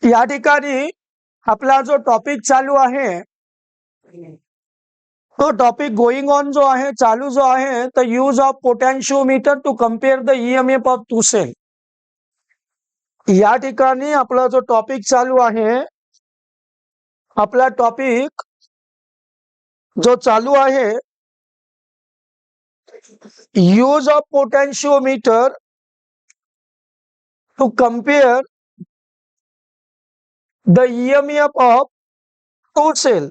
या ठिकाणी आपला जो टॉपिक चालू आहे तो टॉपिक गोइंग ऑन जो आहे चालू जो आहे तर use of potentiometer to compare the EMF of two cell. या ठिकाणी आपला जो टॉपिक चालू आहे आपला टॉपिक जो चालू आहे use of potentiometer to compare the EMF of two cell.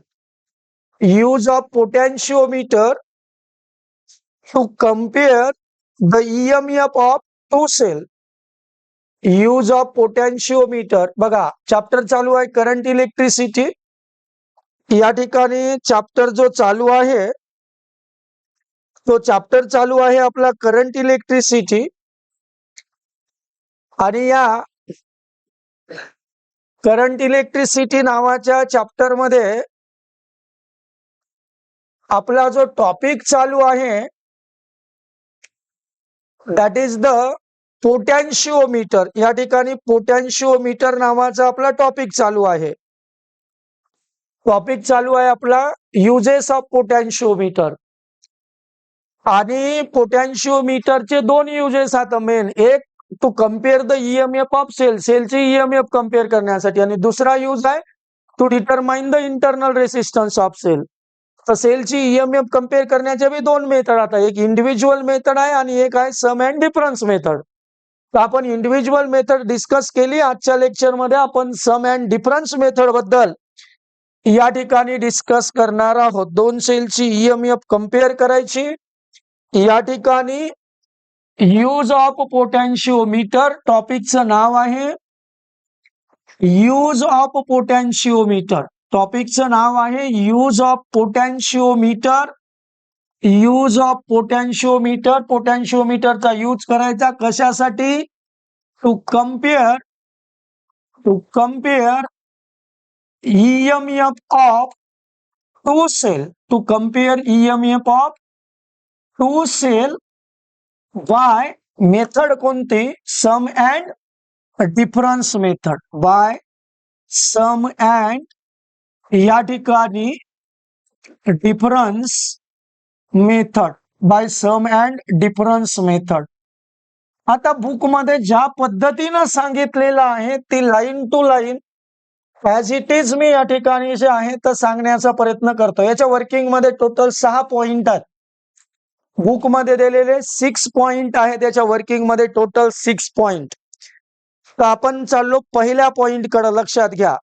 Use of potentiometer to compare the EMF of two cell. Use of potentiometer. बघा चॅप्टर चालू आहे करंट इलेक्ट्रिसिटी. या ठिकाणी चॅप्टर जो चालू आहे तो चॅप्टर चालू आहे आपला करंट इलेक्ट्रिसिटी. आणि या करंट इलेक्ट्रिसिटी नावाच्या चॅप्टर मध्ये आपला जो टॉपिक चालू आहे दॅट इज द पोटॅन्शिओमीटर. या ठिकाणी पोटॅन्शिओमीटर नावाचा आपला टॉपिक चालू आहे. टॉपिक चालू आहे आपला युजेस ऑफ पोटॅन्शिओमीटर. आणि पोटॅन्शिओमीटरचे दोन युजेस आहेत मेन. एक to compare the EMF of cell. सेलची ईएमएफ कम्पेअर करण्यासाठी. आणि दुसरा यूज आहे to determine the internal resistance of cell. तर सेलची ईएमएफ कम्पेअर करण्याचे बी दोन मेथड आता. एक इंडिव्हिज्युअल मेथड आहे आणि एक आहे सम अँड डिफरन्स मेथड. तर आपण इंडिव्हिज्युअल मेथड डिस्कस केली. आजच्या लेक्चर मध्ये आपण सम अँड डिफरन्स मेथड बद्दल या ठिकाणी डिस्कस करणार आहोत. दोन सेलची ईएमएफ कम्पेअर करायची. या ठिकाणी यूज ऑफ पोटॅन्शिओमीटर टॉपिकचं नाव आहे यूज ऑफ पोटॅन्शिओमीटर. टॉपिकचं नाव आहे use of potentiometer. Use of potentiometer. पोटॅन्शिओमीटरचा यूज करायचा कशासाठी? To compare EMF of two cell. To compare EMF of two cell by method कोणती? Sum and difference method. By sum and या ठिकाणी difference method. By sum and difference method. आता book मध्ये ज्या पद्धतीनं सांगितलेलं आहे ती line to line as it is मी या ठिकाणी जे आहे तर सांगण्याचा प्रयत्न करतो. याच्या वर्किंग मध्ये टोटल 6 पॉइंट आहेत. बुक मध्ये दिलेले 6 पॉइंट आहे. त्याच्या वर्किंग मध्ये टोटल 6 पॉइंट. तर आपण चाललो पहिल्या पॉइंट कडे. लक्षात घ्या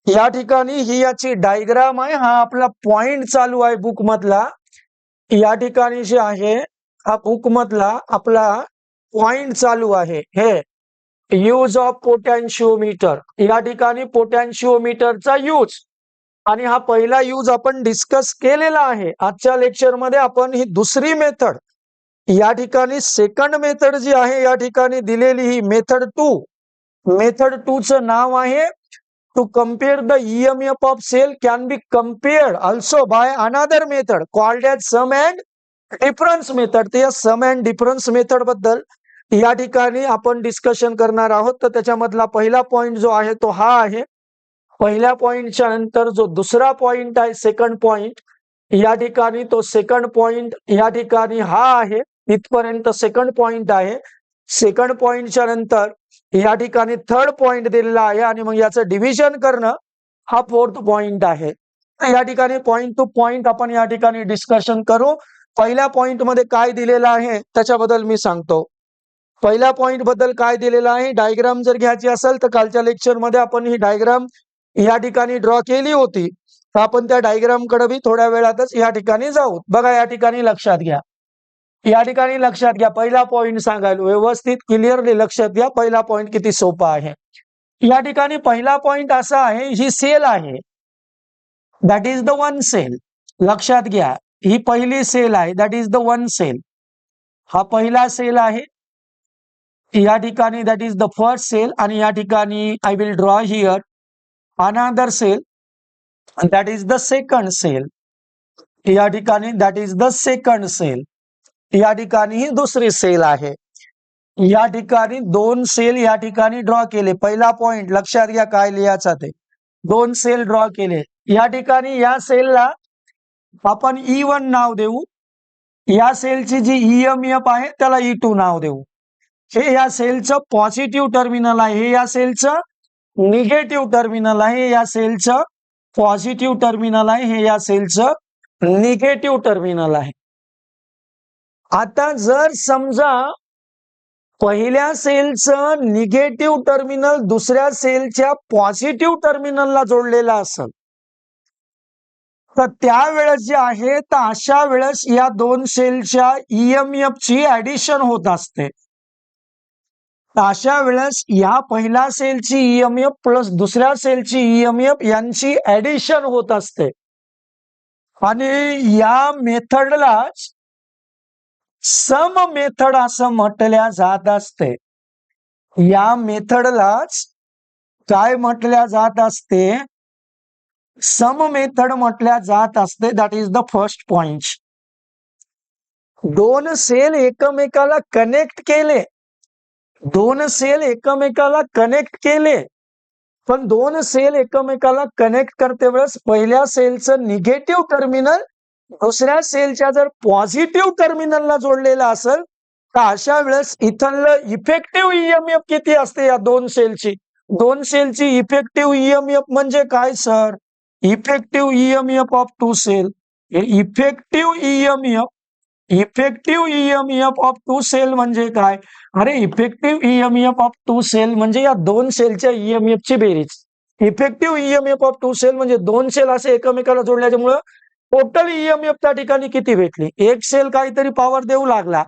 या ठिकाणी ही याची डायग्राम आहे. हा आपला पॉइंट चालू आहे बुक मधला. या ठिकाणी जे आहे हा बुक मधला आपला पॉइंट चालू आहे. हे यूज ऑफ पोटॅन्शिओमीटर. या ठिकाणी पोटॅन्शिओमीटरचा यूज. आणि हा पहिला यूज आपण डिस्कस केलेला आहे. आजच्या लेक्चर मध्ये आपण ही दुसरी मेथड या ठिकाणी सेकंड मेथड जी आहे या ठिकाणी दिलेली ही मेथड 2. मेथड 2 चं नाव आहे to compare the EMF of cell can be compared also by another method called as sum and difference method. तर या sum and difference method बद्दल या ठिकाणी आपण डिस्कशन करणार आहोत. तर त्याच्यामधला पहिला पॉइंट जो आहे तो हा आहे. पहिल्या पॉइंटच्या नंतर जो दुसरा पॉइंट आहे सेकंड पॉइंट या ठिकाणी तो सेकंड पॉइंट या ठिकाणी हा आहे. इथपर्यंत सेकंड पॉइंट आहे. सेकंड पॉइंटच्या नंतर या ठिकाणी थर्ड पॉइंट दिलेला आहे. आणि मग याचं डिव्हिजन करणं हा फोर्थ पॉइंट आहे. या ठिकाणी पॉइंट टू पॉइंट आपण या ठिकाणी डिस्कशन करू. पहिल्या पॉइंट मध्ये काय दिलेलं आहे त्याच्याबद्दल मी सांगतो. पहिल्या पॉइंट बद्दल काय दिलेलं आहे. डायग्राम जर घ्यायची असेल तर कालच्या लेक्चर मध्ये आपण ही डायग्राम या ठिकाणी ड्रॉ केली होती. तर आपण त्या डायग्राम कडे बी थोड्या वेळातच या ठिकाणी जाऊ. बघा या ठिकाणी लक्षात घ्या. या ठिकाणी लक्षात घ्या पहिला पॉइंट सांगायला व्यवस्थित क्लिअरली लक्षात घ्या. पहिला पॉइंट किती सोपा आहे. या ठिकाणी पहिला पॉइंट असा आहे ही सेल आहे. That is the one cell. लक्षात घ्या ही पहिली सेल आहे. That is the one cell. हा पहिला सेल आहे. या ठिकाणी that is the first cell. आणि या ठिकाणी I will draw here another cell that is the second cell. या ठिकाणी that is the second cell. या ठिकाणी ही दुसरी सेल आहे. या ठिकाणी दोन सेल या ठिकाणी ड्रॉ केले. पहिला पॉइंट लक्षात घ्या काय लिहायचा ते. दोन सेल ड्रॉ केले. या ठिकाणी या सेलला आपण E1 नाव देऊ. या सेलची जी EMF आहे त्याला E2 नाव देऊ. हे या सेलचं पॉझिटिव्ह टर्मिनल आहे, हे या सेलचं निगेटिव्ह टर्मिनल आहे, या सेलचं पॉझिटिव्ह टर्मिनल आहे, हे या सेलचं निगेटिव्ह टर्मिनल आहे. आता जर समजा पहिल्या सेलचं निगेटिव्ह टर्मिनल दुसऱ्या सेलच्या पॉझिटिव्ह टर्मिनलला जोडलेला असेल तर त्यावेळेस जे आहे तर अशा वेळेस या दोन सेलच्या EMF ची ऍडिशन होत असते. तर अशा वेळेस या पहिल्या सेलची EMF प्लस दुसऱ्या सेलची EMF यांची ऍडिशन होत असते आणि या मेथडलाच सम मेथड असं म्हटल्या जात असते. या मेथडलाच काय म्हटल्या जात असते? सम मेथड म्हटल्या जात असते. That is the first point. दोन सेल एकमेकाला कनेक्ट केले, दोन सेल एकमेकाला कनेक्ट केले, पण दोन सेल एकमेकाला कनेक्ट करते वेळेस पहिल्या सेलचं निगेटिव्ह टर्मिनल दुसऱ्या सेलच्या जर पॉझिटिव्ह टर्मिनलला जोडलेला असेल तर अशा वेळेस इथलं इफेक्टिव्ह EMF किती असते या दोन सेलची? दोन सेलची इफेक्टिव्ह EMF म्हणजे काय sir? Effective EMF of two cell. Effective EMF of two cell म्हणजे काय? अरे effective EMF of two cell म्हणजे या दोन सेलच्या EMF ची बेरीज. Effective EMF of two cell म्हणजे दोन सेल असे एकमेकाला जोडल्यामुळे टोटल EMF त्या ठिकाणी किती भेटली? एक सेल काहीतरी पॉवर देऊ लागला,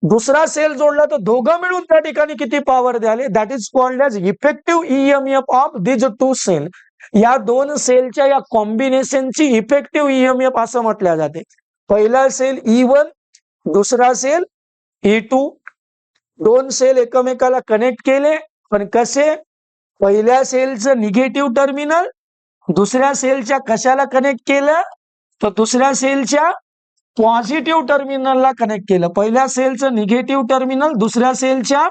दुसरा सेल जोडला तर दोघं मिळून त्या ठिकाणी किती पॉवर द्याले? That is called as effective EMF of these two cell. या दोन सेलच्या या कॉम्बिनेशनची इफेक्टिव्ह EMF असं म्हटल्या जाते. पहिला सेल E1, दुसरा सेल E2. दोन सेल एकमेकाला कनेक्ट केले, पण कसे? पहिल्या सेलचं निगेटिव्ह टर्मिनल दुसऱ्या सेलच्या कशाला कनेक्ट केलं? तर दुसऱ्या सेलच्या पॉझिटिव्ह टर्मिनलला कनेक्ट केलं. पहिल्या सेलचं निगेटिव्ह टर्मिनल दुसऱ्या सेलच्या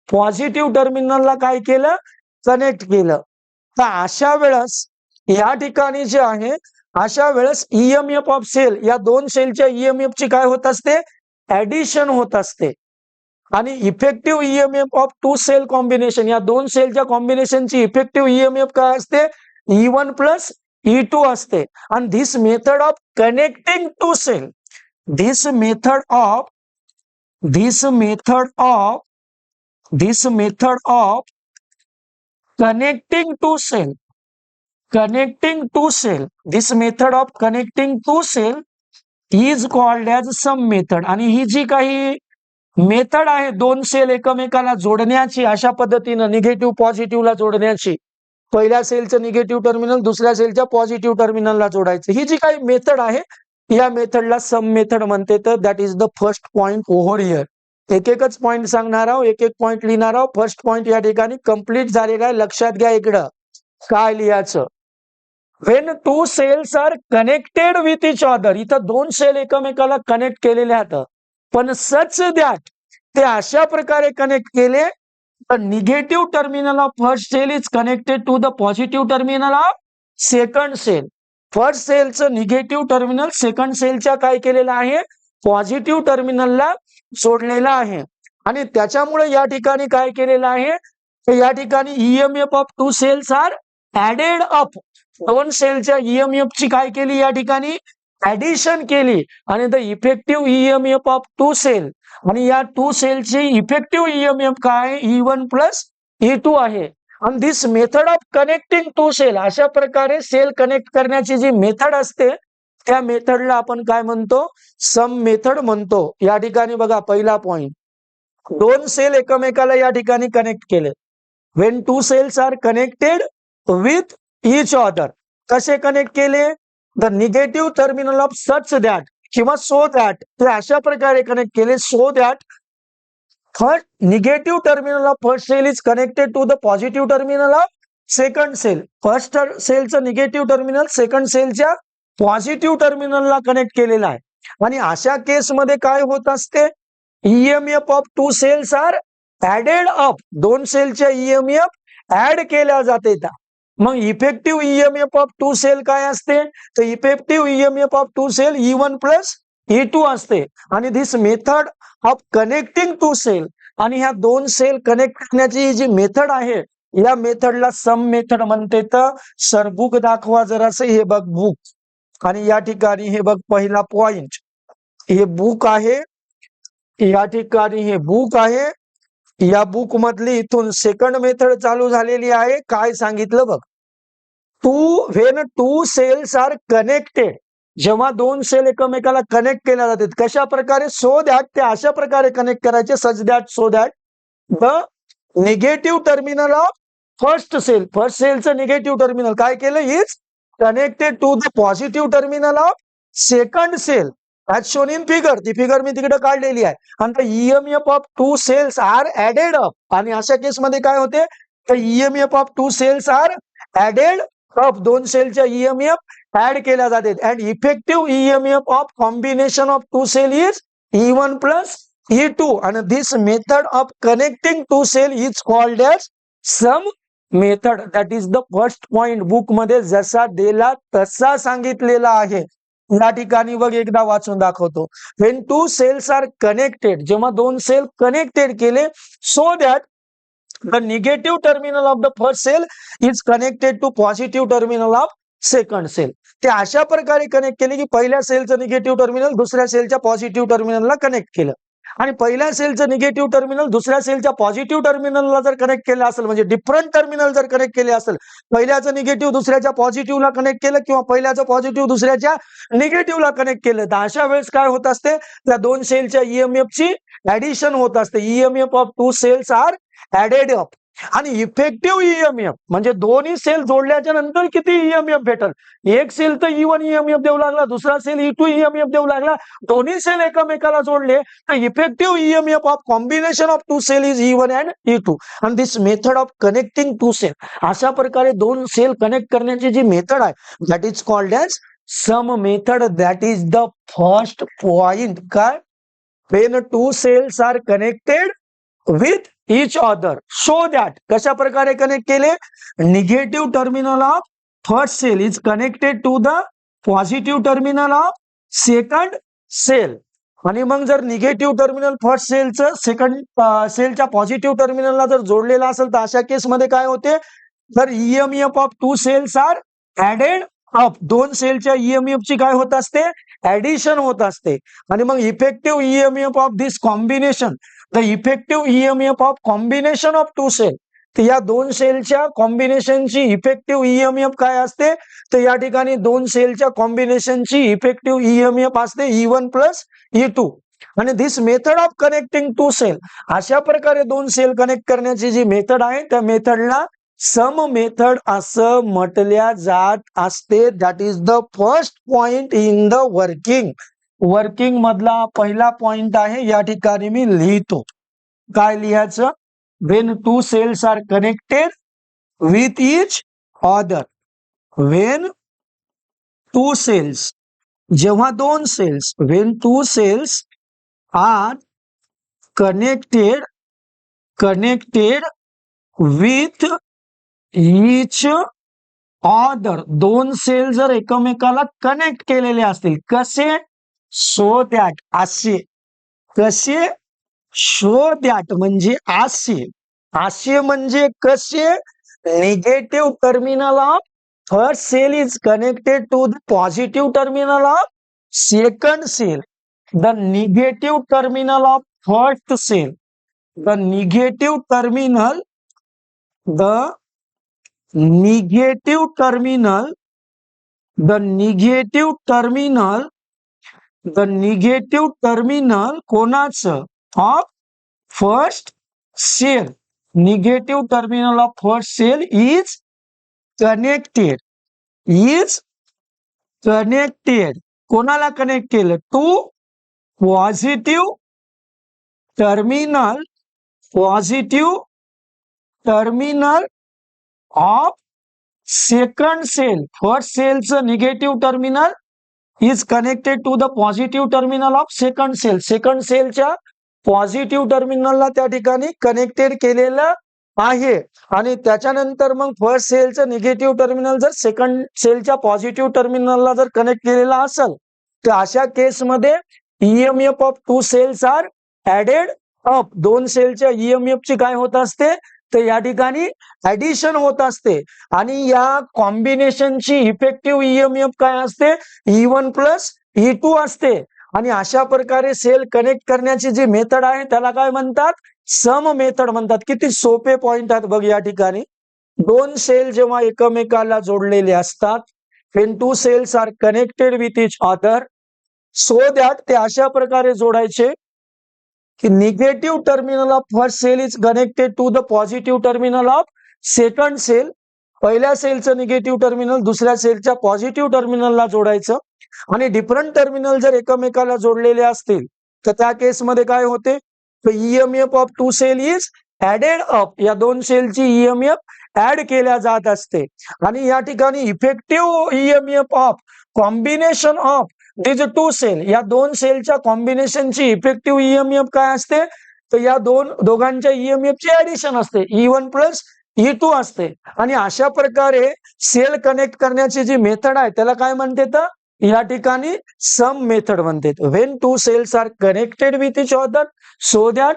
पॉझिटिव्ह टर्मिनलला काय केलं? कनेक्ट केलं. तर अशा वेळेस या ठिकाणी जे आहे अशा वेळेस EMF ऑफ सेल या दोन सेलच्या EMF ची काय होत असते? ऍडिशन होत असते. आणि effective EMF of two cell combination या दोन सेलच्या कॉम्बिनेशनची इफेक्टिव्ह EMF काय असते? E1 प्लस E2 असते. आणि this method of connecting two cell, this method of connecting two cell, this method of connecting two cell is called as sum method. आणि ही जी काही method आहे दोन सेल एकमेकाला जोडण्याची, अशा पद्धतीनं निगेटिव्ह पॉझिटिव्हला जोडण्याची, पहिल्या सेलचं निगेटिव्ह टर्मिनल दुसऱ्या सेलच्या पॉझिटिव्ह टर्मिनलला जोडायचं, ही जी काही मेथड आहे या मेथडला सम मेथड म्हणते. तर that is the first point over here. एक एकच पॉइंट सांगणार आहोत, एक एक पॉइंट लिहिणार आहोत. फर्स्ट पॉइंट या ठिकाणी कंप्लीट झालेला आहे. लक्षात घ्या इकडं काय लिहायचं. When two cells are connected with each other, इथं दोन सेल एकमेकाला कनेक्ट केलेले आहेत, पण सच दॅट ते अशा प्रकारे कनेक्ट केले तर negative terminal of first cell is connected to the positive terminal of second cell. First सेलचं निगेटिव्ह टर्मिनल सेकंड सेलच्या काय केलेलं आहे? पॉझिटिव्ह टर्मिनलला जोडलेला आहे. आणि त्याच्यामुळे या ठिकाणी काय केलेलं आहे? तर या ठिकाणी EMF of two cells are added up. दोन सेलच्या EMF ची काय केली? या ठिकाणी ऍडिशन केली. आणि the effective EMF of two cell, आणि या टू सेलची इफेक्टिव्ह EMF काय? E1 प्लस E2 आहे. आणि this method of connecting two cell, अशा प्रकारे सेल कनेक्ट करण्याची जी मेथड असते त्या मेथडला आपण काय म्हणतो? सम मेथड म्हणतो. या ठिकाणी बघा पहिला पॉइंट, दोन सेल एकमेकाला या ठिकाणी कनेक्ट केले. When two cells are connected with each other, कसे कनेक्ट केले? The negative terminal of such that किंवा सो दॅट, ते अशा प्रकारे कनेक्ट केले so that first negative terminal of first cell is connected to the positive terminal of second cell. First सेलचं negative terminal second सेलच्या positive टर्मिनलला connect केलेला आहे. आणि अशा केसमध्ये काय होत असते? EMF of two cells are added up, दोन सेलच्या ईएमएफ ऍड केल्या जाते. मग effective EMF of two cell काय असते, तर effective EMF of two cell E1 plus E2 असते. आणि this method of connecting two cell, आणि ह्या दोन सेल कनेक्ट करण्याची जी मेथड आहे, या मेथडला सम मेथड म्हणते. तर सर बुक दाखवा जरासं. हे बघ बुक, आणि या ठिकाणी हे बघ पहिला पॉइंट, हे बुक आहे. या ठिकाणी हे बुक आहे. या बुक मधली इथून सेकंड मेथड चालू झालेली आहे. काय सांगितलं बघ, when two cells are connected, जेव्हा दोन सेल एकमेकाला कनेक्ट केल्या जातात, कशा प्रकारे, सो दॅट, ते अशा प्रकारे कनेक्ट करायचे, such that, so that the negative terminal of first सेलचं निगेटिव्ह टर्मिनल काय केलं, is connected to the positive terminal of second cell as shown in figure. ती फिगर मी तिकडे काढलेली आहे. आणि EMF of two cells are added up, आणि अशा केसमध्ये काय होते, तर EMF of two cells are added up, दोन सेलच्या ईएमएफ ऍड केल्या जातात. And effective EMF of combination of two cell is E1 plus E2, आणि this method of connecting two cell is called as sum method. That is the first point. Book मध्ये जसा दिला तसा सांगितलेला आहे. या ठिकाणी बघ, एकदा वाचून दाखवतो. When two cells are connected, जेव्हा दोन सेल कनेक्टेड केले, so that the negative terminal of the first cell is connected to positive terminal of second cell. ते अशा प्रकारे कनेक्ट केले की पहिल्या सेलचं निगेटिव्ह टर्मिनल दुसऱ्या सेलच्या पॉझिटिव्ह टर्मिनलला कनेक्ट केलं, आणि पहिल्या सेलचं निगेटिव्ह टर्मिनल दुसऱ्या सेलच्या पॉझिटिव्ह टर्मिनलला जर कनेक्ट केलं असेल, म्हणजे डिफरंट टर्मिनल जर कनेक्ट केले असेल, पहिल्याचं निगेटिव्ह दुसऱ्याच्या पॉझिटिव्हला कनेक्ट केलं, किंवा पहिल्याचं पॉझिटिव्ह दुसऱ्याच्या निगेटिव्हला कनेक्ट केलं, तर अशा वेळेस काय होत असते, त्या दोन सेलच्या ईएमएफची ऍडिशन होत असते. EMF of two cells are added up. आणि इफेक्टिव्ह ईएमएफ म्हणजे दोन्ही सेल जोडल्याच्या नंतर किती ईएमएफ भेटल, एक सेल तर E1 ईएमएफ देऊ लागला, दुसरा सेल E2 ईएमएफ देऊ लागला, दोन्ही सेल एकमेकाला जोडले, तर effective EMF of combination of two cell is E1 and E2. आणि this method of connecting two cell, अशा प्रकारे दोन सेल कनेक्ट करण्याची जी मेथड आहे, that is called as sum method. That is the first point. काय, when two cells are connected with each other, so that, कशा प्रकारे कनेक्ट केले, negative terminal of first cell is connected to the positive terminal of second cell. आणि मग जर negative terminal first सेलचं second सेलच्या positive टर्मिनलला जर जोडलेला असेल, तर अशा केसमध्ये काय होते, तर EMF of two cells are added up, दोन सेलच्या ईएमएफ ची काय होत असते, ऍडिशन होत असते. आणि मग effective EMF of this combination, the effective EMF of combination of two cell, तर या दोन सेलच्या कॉम्बिनेशनची इफेक्टिव्ह ईएमएफ काय असते, तर या ठिकाणी दोन सेलच्या कॉम्बिनेशनची इफेक्टिव्ह ईएमएफ असते E1 प्लस E2. आणि this method of connecting two cell, अशा प्रकारे दोन सेल कनेक्ट करण्याची जी मेथड आहे, त्या मेथडला सम मेथड असं म्हटल्या जात असते. That is the first point in the working. Working मधला पहिला पॉइंट आहे, या ठिकाणी मी लिहितो. काय लिहायचं, when two cells are connected with each other. When two cells, जेव्हा दोन cells, when two cells are connected with each other, दोन सेल जर एकमेकाला कनेक्ट केलेले असतील, कसे, सो दॅट, असे, कसे, सो दॅट म्हणजे असे, असे म्हणजे कसे, negative terminal of first cell is connected to the positive terminal of second cell. The negative terminal of first cell, the negative terminal, the negative terminal, the negative terminal, the negative terminal कोणाचं, of first cell, negative terminal of first cell is connected, कोणाला connect केलं, to positive terminal, positive terminal of second cell. First सेलचं negative terminal is connected to the positive terminal of second sale, second सेलच्या positive टर्मिनलला त्या ठिकाणी connected केलेलं आहे आणि त्याच्यानंतर मग फर्स्ट सेलचं निगेटिव्ह टर्मिनल जर सेकंड सेलच्या पॉझिटिव्ह टर्मिनलला जर कनेक्ट केलेला असेल तर अशा केसमध्ये EMF of two cells are added up. दोन सेलच्या ईएमएफ ची काय होत असते तर या ठिकाणी ऍडिशन होत असते आणि या कॉम्बिनेशनची इफेक्टिव्ह ईएमएफ काय असते E1 प्लस E2 असते. आणि अशा प्रकारे सेल कनेक्ट करण्याची जी मेथड आहे त्याला काय म्हणतात सम मेथड म्हणतात. किती सोपे पॉइंट आहेत बघ या ठिकाणी. दोन सेल जेव्हा एकमेकाला जोडलेले असतात when two cells are connected with each other so that ते अशा प्रकारे जोडायचे की negative terminal of first cell is connected to the positive terminal of second cell. पहिल्या सेलचं निगेटिव्ह टर्मिनल दुसऱ्या सेलच्या पॉझिटिव्ह टर्मिनलला जोडायचं आणि डिफरंट टर्मिनल जर एकमेकाला जोडलेले असतील तर त्या केसमध्ये काय होते तर EMF of two cell is added up. या दोन सेलची ईएमएफ ऍड केल्या जात असते आणि या ठिकाणी effective EMF of combination of this two cell, या दोन सेलच्या कॉम्बिनेशनची इफेक्टिव्ह ईएमएफ काय असते तर या दोघांच्या ईएमएफ ची ऍडिशन असते E1 प्लस E2 असते. आणि अशा प्रकारे सेल कनेक्ट करण्याची जी मेथड आहे त्याला काय म्हणते तर या ठिकाणी सम मेथड म्हणते. When two cells are connected with each other so that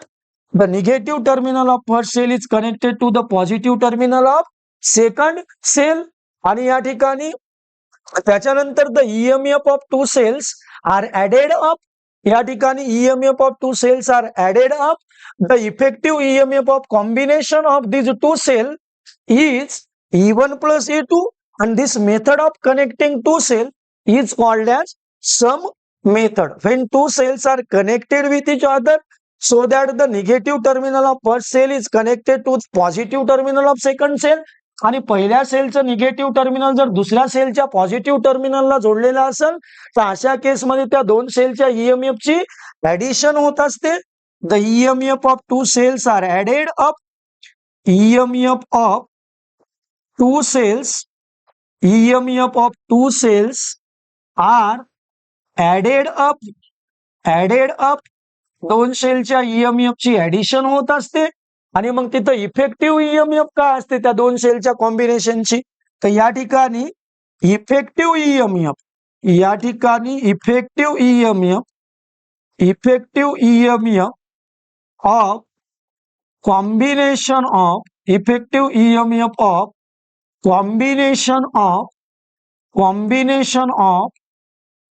the negative terminal of first cell is connected to the positive terminal of second cell. आणि या ठिकाणी त्याच्यानंतर the EMF of two cells are added up. या ठिकाणी EMF of two cells are added up. The effective EMF of combination of these two cell is E1 plus E2 and this method of connecting two cell is called as sum method. When two cells are connected with each other so that the negative terminal of first cell is connected to positive terminal of second cell आणि पहिल्या सेलचं negative terminal जर दुसऱ्या सेलच्या positive टर्मिनलला जोडलेलं असेल तर अशा केसमध्ये त्या दोन सेलच्या ईएमएफ ची ऍडिशन होत असते. The EMF of two cells are added up. EMF of two cells, EMF of two cells are added up. दोन सेलच्या ईएमएफ ची ऍडिशन होत असते आणि मग तिथं इफेक्टिव्ह ईएमएफ काय असते त्या दोन सेलच्या कॉम्बिनेशनची तर या ठिकाणी इफेक्टिव्ह ईएमएफ, या ठिकाणी effective EMF of combination of effective EMF of combination of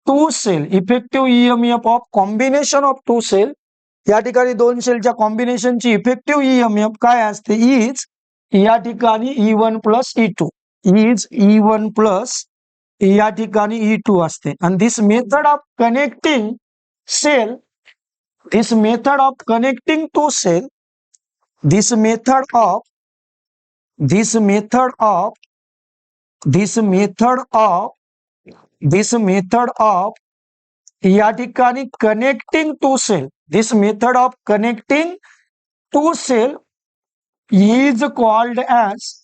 two cell, effective EMF of combination of two cell. या ठिकाणी दोन सेलच्या कॉम्बिनेशनची इफेक्टिव्ह ईएमएफ काय असते इज या ठिकाणी E1 plus E2 is E1 plus या ठिकाणी E2 असते. आणि this method of connecting cell, this method of connecting two cell, this method of या ठिकाणी connecting two cell, this method of connecting two cell is called as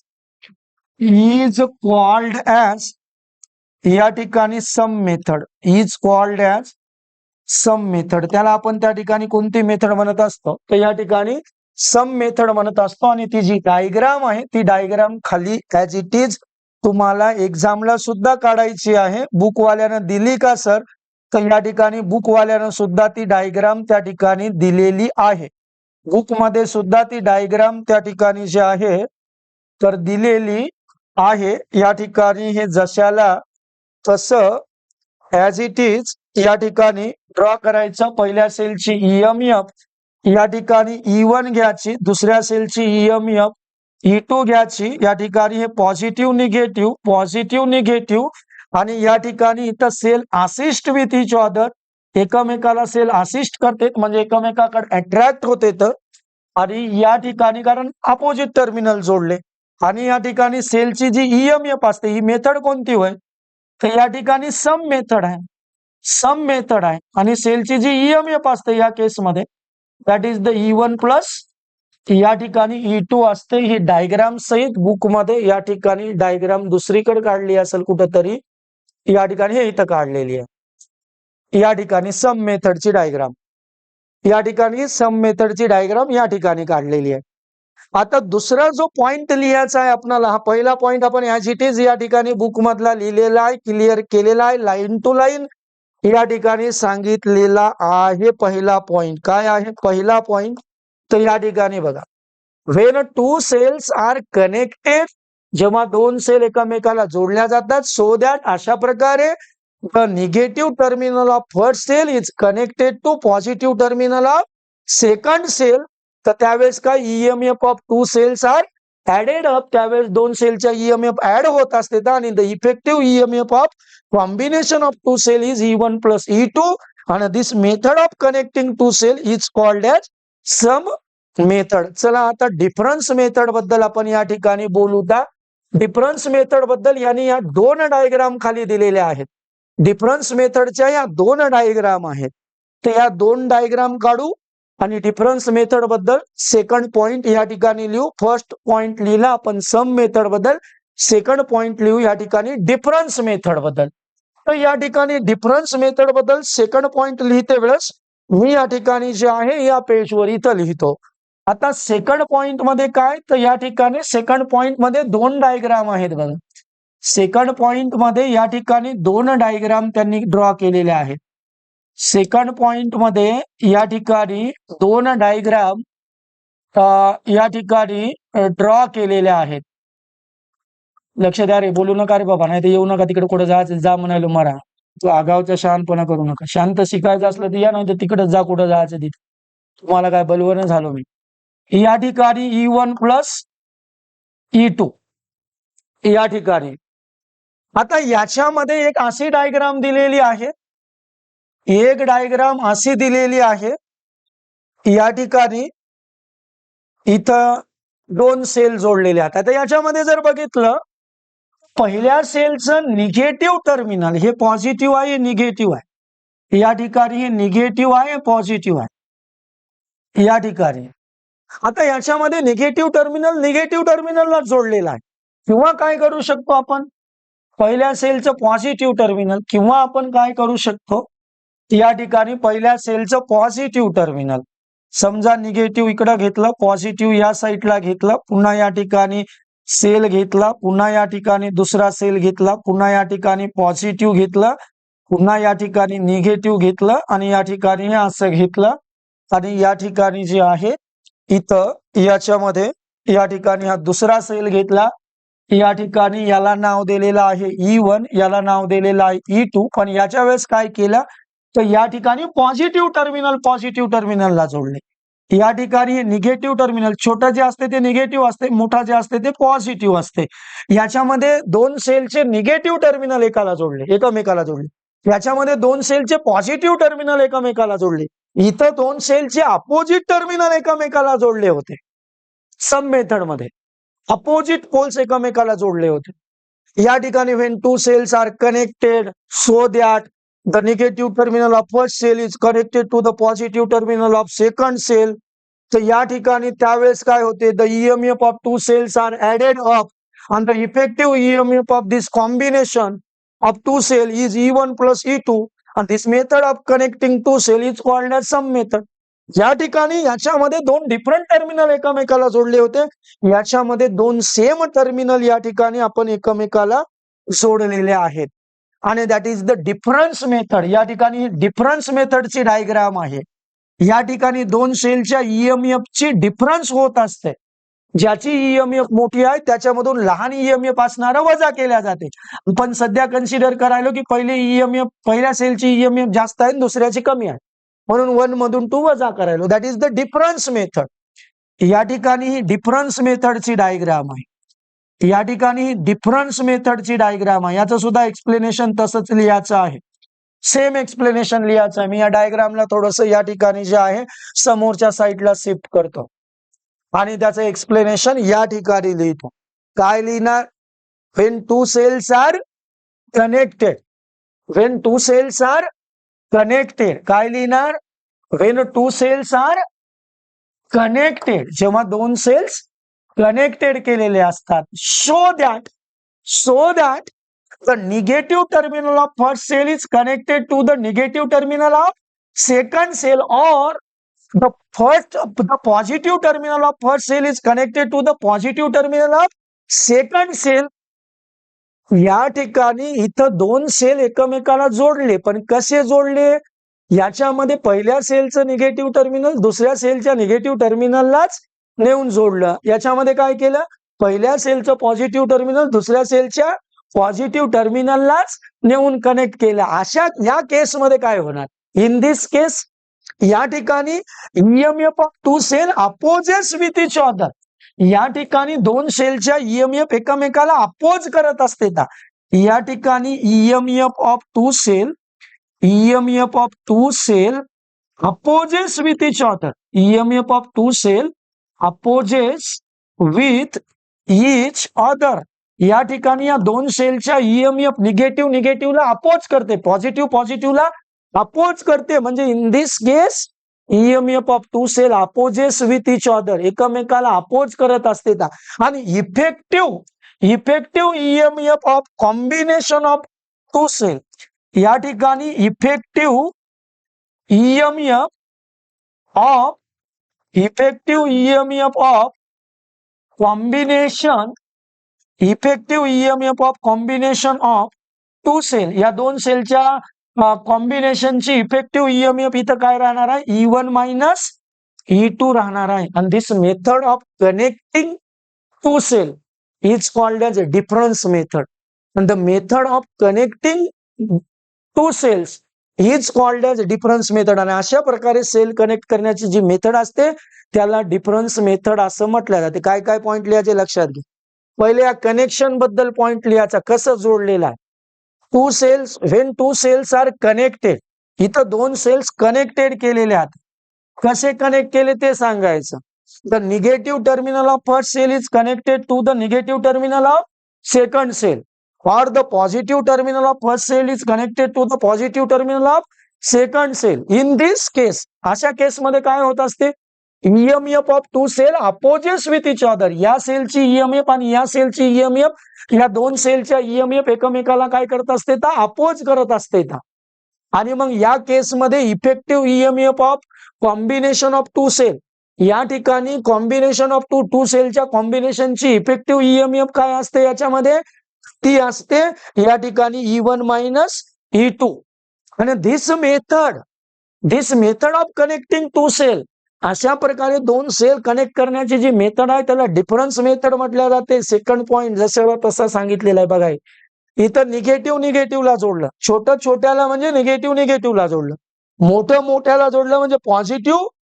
या ठिकाणी sum method, is called as sum method. त्याला आपण त्या ठिकाणी कोणती method म्हणत असतो तर या ठिकाणी सम मेथड म्हणत असतो. आणि ती जी डायग्राम आहे ती डायग्राम खाली ऍज इट इज तुम्हाला एक्झामला सुद्धा काढायची आहे. बुकवाल्यानं दिली का सर तर या ठिकाणी बुकवाल्यानं सुद्धा ती डायग्राम त्या ठिकाणी दिलेली आहे. बुकमध्ये सुद्धा ती डायग्राम त्या ठिकाणी जी आहे तर दिलेली आहे. या ठिकाणी हे जशाला तसं ऍज इट इज या ठिकाणी ड्रॉ करायचं. पहिल्या सेलची ईएमएफ या ठिकाणी E1 घ्यायची, दुसऱ्या सेलची ईएमएफ E2 घ्यायची. या ठिकाणी हे पॉझिटिव्ह निगेटिव्ह आणि या ठिकाणी इथं cell assist with each other, एकमेकाला सेल असिस्ट करते म्हणजे एकमेकाकडे अट्रॅक्ट होते. तर आणि या ठिकाणी कारण अपोजिट टर्मिनल जोडले आणि या ठिकाणी सेलची जी ईएमएफ असते ही मेथड कोणती होय तर या ठिकाणी सम मेथड आहे आणि सेलची जी ईएमएफ असते या केसमध्ये that is the E1 plus या ठिकाणी E2 असते. ही डायग्राम सहित बुक मध्ये या ठिकाणी डायग्राम दुसरीकडे काढली असेल कुठेतरी, या ठिकाणी हे इथं काढलेली आहे. या ठिकाणी सम मेथडची डायग्राम या ठिकाणी सम मेथडची डायग्राम या ठिकाणी काढलेली आहे. आता दुसरा जो पॉइंट लिहायचा आहे आपल्याला, हा पहिला पॉइंट आपण ॲज इट इज या ठिकाणी बुक मधला लिहिलेला आहे, क्लिअर केलेला आहे, लाईन टू लाईन या ठिकाणी सांगितलेला आहे. पहिला पॉइंट काय आहे? पहिला पॉइंट तर या ठिकाणी बघा, when two cells are connected, जेव्हा दोन सेल एकमेकाला जोडल्या जातात, सो दॅट अशा प्रकारे the negative terminal of first cell is connected to positive terminal of second cell, तर त्यावेळेस काय EMF of two cells are added up, त्यावेळेस दोन सेलच्या ईएमएफ ऍड होत असते आणि the effective EMF of combination of two cell is E1 plus E2 आणि this method of connecting two cell is called as sum method. चला आता difference method बद्दल आपण या ठिकाणी बोलू. त्या डिफरन्स मेथड बद्दल यांनी या दोन डायग्राम खाली दिलेल्या आहेत. डिफरन्स मेथडच्या या दोन डायग्राम आहेत, तर या दोन डायग्राम काढू आणि डिफरन्स मेथड बद्दल सेकंड पॉइंट या ठिकाणी लिहू. फर्स्ट पॉइंट लिहिला आपण सम मेथड बद्दल, सेकंड पॉइंट लिहू या ठिकाणी डिफरन्स मेथड बद्दल. तर या ठिकाणी डिफरन्स मेथड बद्दल सेकंड पॉइंट लिहिते वेळेस मी या ठिकाणी जे आहे या पेजवर इथं लिहितो. आता सेकंड पॉइंट मध्ये काय, तर या ठिकाणी सेकंड पॉइंट मध्ये दोन डायग्राम आहेत बघा. सेकंड पॉइंट मध्ये या ठिकाणी दोन डायग्राम त्यांनी ड्रॉ केलेले आहेत. सेकंड पॉइंट मध्ये या ठिकाणी दोन डायग्राम या ठिकाणी ड्रॉ केलेले आहेत. लक्ष द्या रे, बोलू नका रे बाबा, नाही तर येऊ नका तिकडे, कुठे जायचं जा म्हणायला मरा. तू आगावचा शहाणपणा करू नका. शांत शिकायचं असलं तर या, नाही तर तिकडे जा, कुठं जायचं तिथे. तुम्हाला काय बलवण झालो मी. या ठिकाणी E1 प्लस E2 या ठिकाणी. आता याच्यामध्ये एक अशी डायग्राम दिलेली आहे, एक डायग्राम अशी दिलेली आहे. या ठिकाणी इथं दोन सेल जोडलेले आहेत. आता याच्यामध्ये जर बघितलं, पहिल्या सेलचं निगेटिव्ह टर्मिनल हे पॉझिटिव्ह आहे, निगेटिव्ह आहे. या ठिकाणी हे निगेटिव्ह आहे, पॉझिटिव्ह आहे या ठिकाणी. आता याच्यामध्ये निगेटिव्ह टर्मिनलला जोडलेला आहे. किंवा काय करू शकतो आपण, पहिल्या सेलचं पॉझिटिव्ह टर्मिनल, किंवा आपण काय करू शकतो या ठिकाणी पहिल्या सेलचं पॉझिटिव्ह टर्मिनल, समजा निगेटिव्ह इकडे घेतलं, पॉझिटिव्ह या साईडला घेतलं, पुन्हा या ठिकाणी सेल घेतला, पुन्हा या ठिकाणी दुसरा सेल घेतला, पुन्हा या ठिकाणी पॉझिटिव्ह घेतलं, पुन्हा या ठिकाणी निगेटिव्ह घेतलं आणि या ठिकाणी हे असं घेतलं. आणि या ठिकाणी जे आहे इथं याच्यामध्ये या ठिकाणी हा दुसरा सेल घेतला. या ठिकाणी याला नाव दिलेलं आहे E1, याला नाव दिलेलं आहे E2. पण याच्या वेळेस काय केलं, तर या ठिकाणी पॉझिटिव्ह टर्मिनलला जोडले. या ठिकाणी हे निगेटिव्ह टर्मिनल, छोटं जे असते ते निगेटिव्ह असते, मोठा जे असते ते पॉझिटिव्ह असते. याच्यामध्ये दोन सेलचे निगेटिव्ह टर्मिनल एकमेकाला जोडले. याच्यामध्ये दोन सेलचे पॉझिटिव्ह टर्मिनल एकमेकाला जोडले. इथं दोन सेलचे अपोजिट टर्मिनल एकमेकाला जोडले होते. सम मेथड मध्ये अपोजिट पोल्स एकमेकाला जोडले होते. या ठिकाणी when two cells are connected so that the negative terminal of first cell is connected to the positive terminal of second cell. तर या ठिकाणी त्यावेळेस काय होते, the EMF of two cells are added up and the effective EMF of this combination of two cell is E1 plus E2 and this method of connecting two cell is called as sum method. या ठिकाणी याच्यामध्ये दोन different terminal एकमेकाला जोडले होते, याच्यामध्ये दोन same terminal या ठिकाणी आपण एकमेकाला जोडलेले आहेत आणि that is the difference method. या ठिकाणी डिफरन्स मेथडची डायग्राम आहे. या ठिकाणी दोन सेलच्या ईएमएफ ची डिफरन्स होत असते. ज्याची ईएमएफ मोठी आहे त्याच्यामधून लहान ईएमएफ असणारा वजा केल्या जाते. पण सध्या कन्सिडर करायलो की पहिल्या सेलची ईएमएफ जास्त आहे, दुसऱ्याची कमी आहे, म्हणून 1 मधून 2 वजा करायलो. That is the difference method. या ठिकाणी ही डिफरन्स मेथडची डायग्राम आहे. या ठिकाणी ही डिफरन्स मेथडची डायग्राम आहे. याचं सुद्धा एक्सप्लेनेशन तसंच लिहायचं आहे, सेम एक्सप्लेनेशन लिहायचं आहे. मी या डायग्रामला थोडस या ठिकाणी जे आहे समोरच्या साईडला शिफ्ट करतो आणि त्याचं एक्सप्लेनेशन या ठिकाणी लिहितो. काय लिहिणार, when two cells are connected, when two cells are connected. काय लिहिणार, when two cells are connected, जेव्हा दोन सेल्स कनेक्टेड केलेले असतात. So that the negative terminal of first cell is connected to the negative terminal of second cell, or the positive terminal of first cell is connected to the positive terminal of second cell. या ठिकाणी इथं दोन sale एकमेकाला जोडले, पण कसे जोडले? याच्यामध्ये पहिल्या सेलचं निगेटिव्ह टर्मिनल दुसऱ्या सेलच्या निगेटिव्ह टर्मिनललाच नेऊन जोडलं. याच्यामध्ये काय केलं? पहिल्या सेलचं पॉझिटिव्ह टर्मिनल दुसऱ्या सेलच्या पॉझिटिव्ह टर्मिनललाच नेऊन कनेक्ट केलं. अशा या केसमध्ये काय होणार? इन दिस केस या ठिकाणी EMF of two cell opposes with each other. या ठिकाणी दोन सेलच्या ईएमएफ एकमेकाला अपोज करत असते. या ठिकाणी EMF of two cell opposes with each other. EMF of two cell opposes with each other. या ठिकाणी या दोन सेलच्या ईएमएफ निगेटिव्हला अपोज करते, पॉझिटिव्हला अपोज करते. म्हणजे in this case EMF of two cell opposes with each other, एकमेकाला अपोज करत असते. आणि effective EMF of combination of two cell. या ठिकाणी effective EMF of combination of two cell. या दोन सेलच्या कॉम्बिनेशनची इफेक्टिव्ह EMF इथं काय राहणार आहे? E1 मायनस E2 राहणार आहे. आणि this method of connecting two cell is called as difference method. and the method of connecting two cells is called as difference method. आणि अशा प्रकारे सेल कनेक्ट करण्याची जी मेथड असते त्याला डिफरन्स मेथड असं म्हटलं जाते. काय काय पॉइंट लिहायचे लक्षात घे. पहिले या कनेक्शन बद्दल पॉइंट लिहायचा, कसं जोडलेला आहे. Two cells, when two cells are connected, इथं दोन सेल्स कनेक्टेड केलेले आहेत. कसे कनेक्ट केले ते सांगायचं. The negative terminal of first cell is connected to the negative terminal of second cell, or the positive terminal of first cell is connected to the positive terminal of second cell. In this case, अशा केस मध्ये काय होत असते? EMF of two cell opposes with each other. या सेलची EMF आणि या सेलची EMF, या दोन सेलच्या EMF एकमेकाला काय करत असते? अपोज करत असते. आणि मग या केस मध्ये effective EMF of combination of two cell. या ठिकाणी कॉम्बिनेशन ऑफ टू सेलच्या कॉम्बिनेशनची इफेक्टिव्ह EMF काय असते? याच्यामध्ये ती असते या ठिकाणी E1 मायनस E2. आणि this method of connecting two cell, अशा प्रकारे दोन सेल कनेक्ट करण्याची जी मेथड आहे त्याला डिफरन्स मेथड म्हटलं जाते. सेकंड पॉइंट जसं तसा सांगितलेला आहे बघा. इथं निगेटिव्हला जोडलं, छोट्याला म्हणजे निगेटिव्हला जोडलं, मोठ्याला जोडलं म्हणजे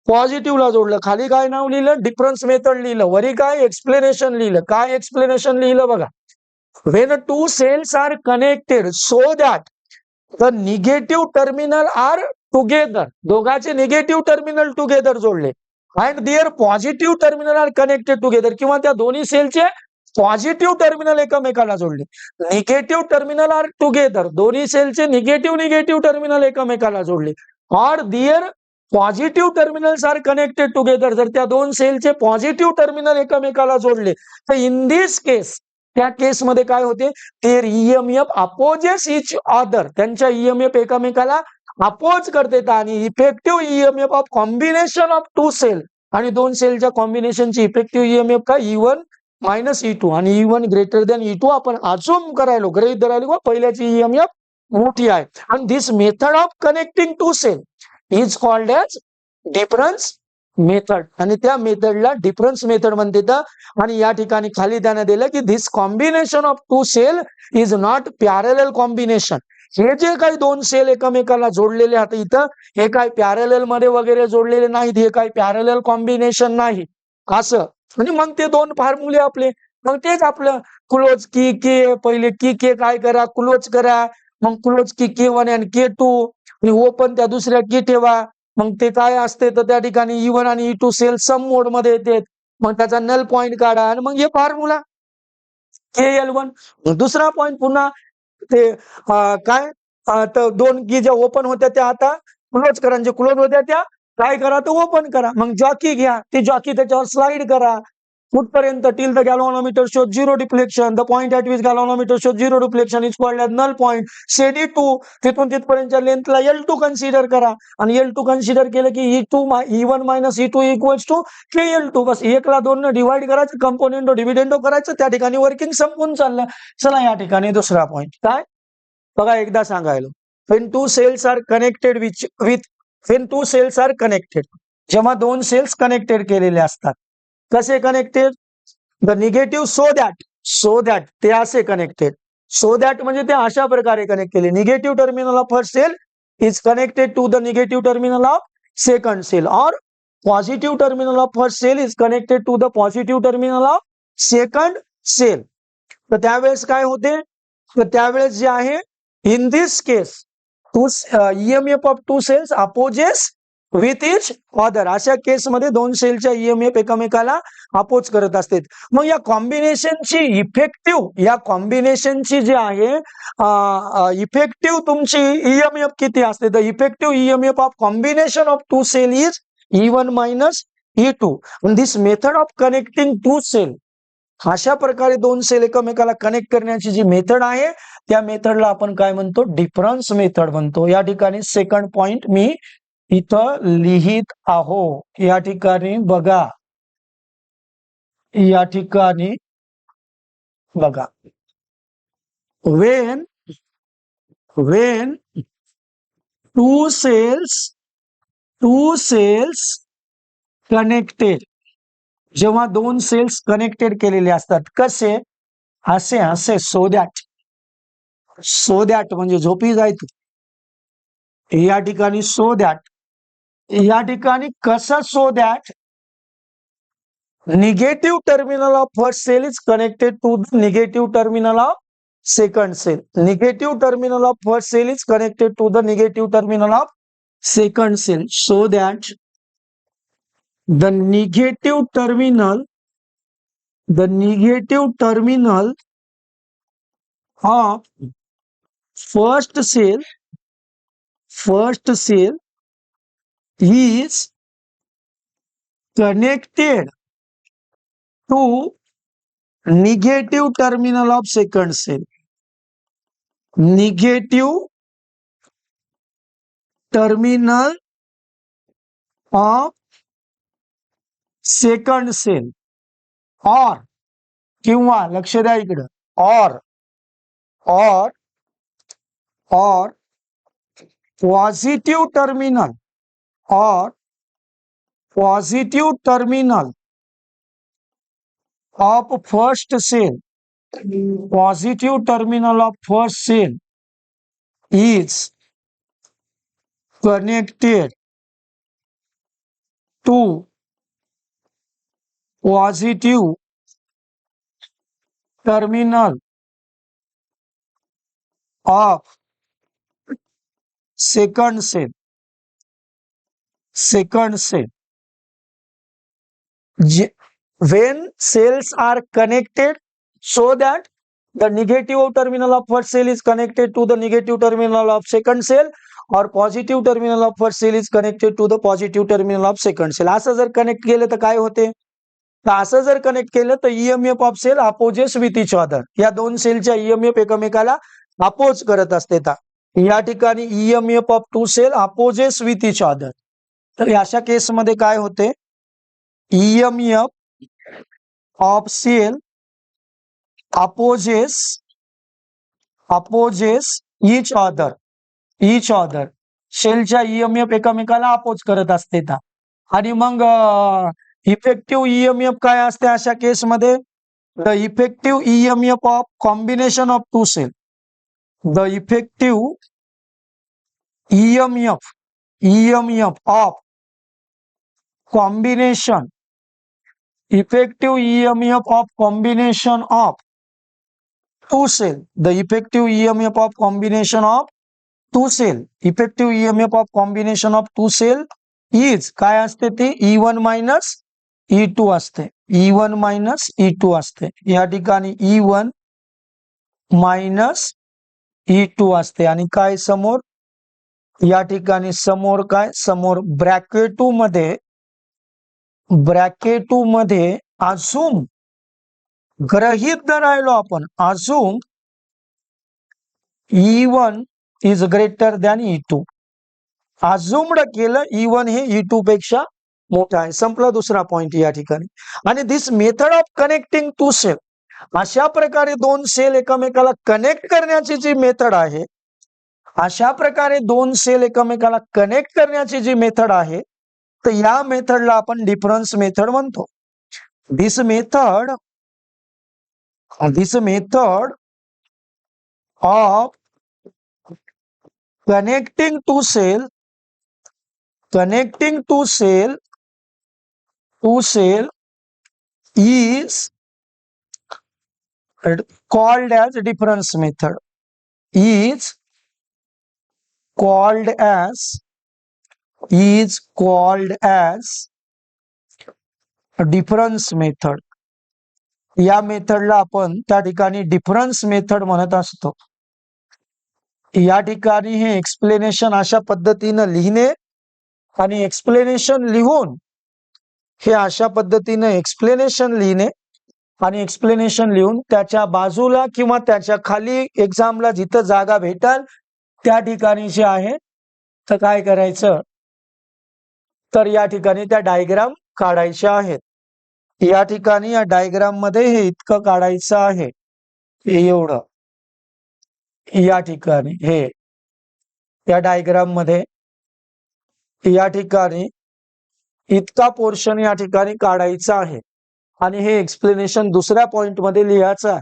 पॉझिटिव्हला जोडलं. खाली काय नाव लिहिलं? डिफरन्स मेथड लिहिलं. वरी काय एक्सप्लेनेशन लिहिलं. काय एक्सप्लेनेशन लिहिलं बघा. When two cells are connected so that the negative terminal are together, दोघांचे निगेटिव्ह टर्मिनल टुगेदर जोडले, and their positive terminal are connected together, किंवा त्या दोन्ही सेलचे पॉझिटिव्ह टर्मिनल एकमेकाला जोडले. निगेटिव्ह टर्मिनल आर टुगेदर, दोन्ही सेलचे निगेटिव्ह टर्मिनल एकमेकाला जोडले, or their positive terminals are connected together, जर त्या दोन सेलचे पॉझिटिव्ह टर्मिनल एकमेकाला जोडले तर इन दिस केस, त्या केसमध्ये काय होते? ते EMF अपोजेस इच अदर, त्यांच्या EMF एकमेकाला अपोज करते. आणि effective EMF of combination of two cell, आणि दोन सेलच्या कॉम्बिनेशनची इफेक्टिव्ह EMF का E1 मायनस E2. आणि E1 ग्रेटर दॅन E2 आपण अज्युम करायलो, गृहीत धरायलो पहिल्याची EMF मोठी आहे. आणि this method of connecting two cell is called as difference method. आणि त्या मेथडला डिफरन्स मेथड म्हणते. आणि या ठिकाणी खाली त्याने दिलं की this combination of two cell is not parallel combination. हे जे काही दोन सेल एकमेकाला जोडलेले आहेत इथं, हे काय पॅरलल मध्ये वगैरे जोडलेले नाहीत, हे काय पॅरलल कॉम्बिनेशन नाही असं. आणि मग ते दोन फॉर्म्युले आपले, मग तेच आपलं क्लोज की के, पहिले की के काय करा? क्लोज करा. मग क्लोज की K1 आणि K2, आणि ओपन त्या दुसऱ्या की ठेवा. मग ते काय असते तर त्या ठिकाणी E1 आणि E2 सेल सम मोड मध्ये येतात. मग त्याचा नल पॉइंट काढा आणि मग हे फॉर्म्युला KL1. दुसरा पॉइंट पुन्हा ते काय तर दोन की ज्या ओपन होत्या त्या आता क्लोज करा, जे क्लोज होत्या त्या काय करा तर ओपन करा. मग जॉकी घ्या, ती जॉकी त्याच्यावर स्लाइड करा. कुठपर्यंत till the galvanometer shows zero deflection, the point at which galvanometer shows zero deflection is called as null point. सेडी टू तिथून तिथपर्यंतच्या लेंथला L2 कन्सिडर करा आणि L2 कन्सिडर केलं की E1 minus E2 equals to KL2. बस 1ला 2 डिवाइड करायचं, कंपोनेंटो डिव्हिडेंडो करायचं, त्या ठिकाणी वर्किंग संपून चाललं. चला या ठिकाणी दुसरा पॉइंट काय बघा, एकदा सांगायला. when two cells are connected when two cells are connected, जेव्हा दोन सेल्स कनेक्टेड केलेले असतात, कसे connected? The negative so that ते असे कनेक्टेड. सो दॅट म्हणजे ते अशा प्रकारे कनेक्ट केले. Negative terminal of first cell is connected to the negative terminal of second cell, और positive terminal of first cell is connected to the positive terminal of second cell. तर त्यावेळेस काय होते? तर त्यावेळेस जे आहे, in this case EMF of two cells opposes with each other. अशा केसमध्ये दोन सेलच्या EMF एकमेकाला अपोज करत असतात. मग या कॉम्बिनेशनची जी आहे इफेक्टिव्ह तुमची EMF किती असते? The effective EMF of combination of two cell is E1 minus E2. This method of connecting two cell, अशा प्रकारे दोन सेल एकमेकाला कनेक्ट करण्याची जी मेथड आहे, त्या मेथडला आपण काय म्हणतो? डिफरन्स मेथड म्हणतो. या ठिकाणी सेकंड पॉइंट मी इथं लिहित आहो. या ठिकाणी बघा, या ठिकाणी बघा, when two cells connected, जेव्हा दोन सेल्स कनेक्टेड केलेले असतात, कसे? असे सो दॅट म्हणजे झोपी जायचं. या ठिकाणी सो दॅट, या ठिकाणी कसं so that? Negative terminal of first cell is connected to the negative terminal of second cell. Negative terminal of first cell is connected to the negative terminal of second cell, so that the negative terminal of first cell is connected to negative terminal of second cell. Negative terminal of second cell, or किंवा लक्ष द्या इकडं, or positive terminal of first cell, positive terminal of first cell is connected to positive terminal of second cell. When cells are connected, so that the negative terminal of first cell is connected to the negative terminal of second cell, or positive terminal of first cell is connected to the positive terminal of second cell. असं जर connect केलं तर काय होते? असं जर connect केलं तर EMF of cell opposes with each other. या दोन सेलच्या EMF एकमेकाला अपोज करत असते. या ठिकाणी EMF of two cell opposes with each other. तर अशा केसमध्ये काय होते? EMF of cell opposes each other. सेलच्या EMF एकमेकाला अपोज करत असते. आणि मग इफेक्टिव्ह EMF काय असते अशा केसमध्ये? The effective EMF of combination of two cell. The effective EMF of combination, of two cell. The effective EMF of combination of two cell, EMF of combination of two cell is काय असते? ती E1 minus E2 असते. E1 minus E2 असते. या ठिकाणी E1 minus E2 असते. आणि काय समोर? या ठिकाणी समोर काय? समोर ब्रॅकेटू मध्ये अजून गृहीत धरायलो आपण, अजून E1 is greater than E2. अजूमड केलं E1 हे E2 पेक्षा मोठा आहे. संपला दुसरा पॉइंट या ठिकाणी. आणि this method of connecting two cell, अशा प्रकारे दोन सेल एकमेकाला कनेक्ट करण्याची जी मेथड आहे, अशा प्रकारे दोन सेल एकमेकाला कनेक्ट करण्याची जी मेथड आहे, तर या मेथडला आपण डिफरन्स मेथड म्हणतो. This method of connecting two cell is called as difference method. Is called as difference method. या मेथडला आपण त्या ठिकाणी डिफरन्स मेथड म्हणत असतो. या ठिकाणी हे एक्सप्लेनेशन अशा पद्धतीने लिहिणे आणि एक्सप्लेनेशन लिहून हे अशा पद्धतीने एक्सप्लेनेशन लिहिणे आणि एक्सप्लेनेशन लिहून त्याच्या बाजूला किंवा त्याच्या खाली एक्झामला जिथं जागा भेटाल त्या ठिकाणी जे आहे तर काय करायचं, तर या ठिकाणी त्या डायग्राम काढायच्या आहेत. या ठिकाणी या डायग्राम मध्ये हे इतकं काढायचं आहे, हे एवढं या ठिकाणी, हे या डायग्राम मध्ये या ठिकाणी इतका पोर्शन या ठिकाणी काढायचा आहे आणि हे एक्सप्लेनेशन दुसऱ्या पॉइंट मध्ये लिहायचं आहे.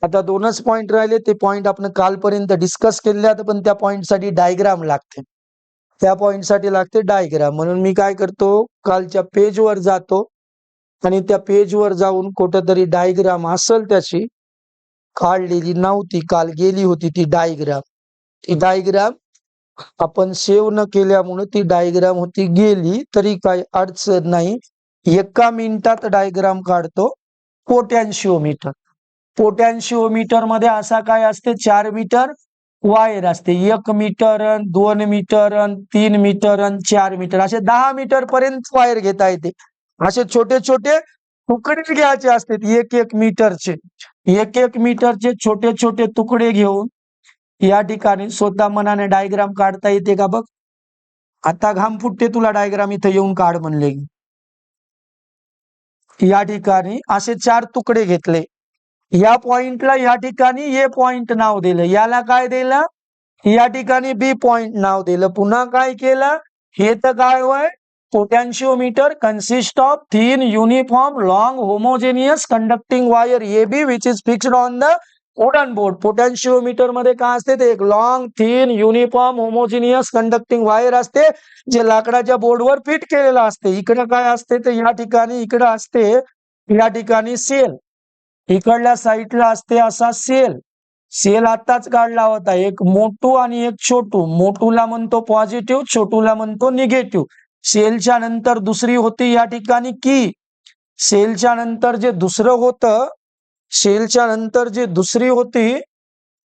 आता दोनच पॉइंट राहिले, ते पॉइंट आपण कालपर्यंत डिस्कस केले, पण त्या पॉइंट साठी डायग्राम लागते, त्या पॉइंट साठी लागते डायग्राम. म्हणून मी काय करतो, कालच्या पेजवर जातो आणि त्या पेजवर जाऊन कुठेतरी डायग्राम असेल त्याची काढलेली नव्हती, काल गेली होती ती डायग्राम, ती डायग्राम आपण सेव्ह न केल्यामुळे ती डायग्राम होती गेली, तरी काही अडचण नाही. 1 मिनिटात डायग्राम काढतो. पोटॅन्शिओमीटर, पोटॅन्शिओमीटर मध्ये असा काय असते, 4 मीटर वायर असते. 1 मीटर, 2 मीटर, 3 मीटर, 4 मीटर, असे 10 मीटर पर्यंत वायर घेता येते. असे छोटे छोटे तुकडे घ्यायचे असतात, 1 मीटरचे, 1 मीटरचे छोटे छोटे तुकडे घेऊन या ठिकाणी स्वतः मनाने डायग्राम काढता येते का बघ. आता घाम फुटते तुला, डायग्राम इथे येऊन काढ म्हणले. या ठिकाणी असे 4 तुकडे घेतले. या पॉइंटला या ठिकाणी ए पॉइंट नाव दिलं, याला काय दिलं, या ठिकाणी बी पॉइंट नाव दिलं. पुन्हा काय केलं, हे तर काय होय, potentiometer consist of thin uniform long homogeneous conducting wire AB which is fixed on the wooden board. Potentiometer मध्ये काय असते, ते एक long thin uniform homogeneous conducting wire असते, जे लाकडाच्या बोर्डवर फिट केलेलं असते. इकडे काय असते, तर या ठिकाणी इकडे असते, या ठिकाणी सेल, इकडल्या साईडला असते असा सेल. सेल आताच काढला होता, एक मोठू आणि एक छोटू. मोठूला म्हणतो पॉझिटिव्ह, छोटूला म्हणतो निगेटिव्ह. सेलच्या नंतर दुसरी होती या ठिकाणी की, सेलच्या नंतर जे दुसरं होतं, सेलच्या नंतर जे दुसरी होती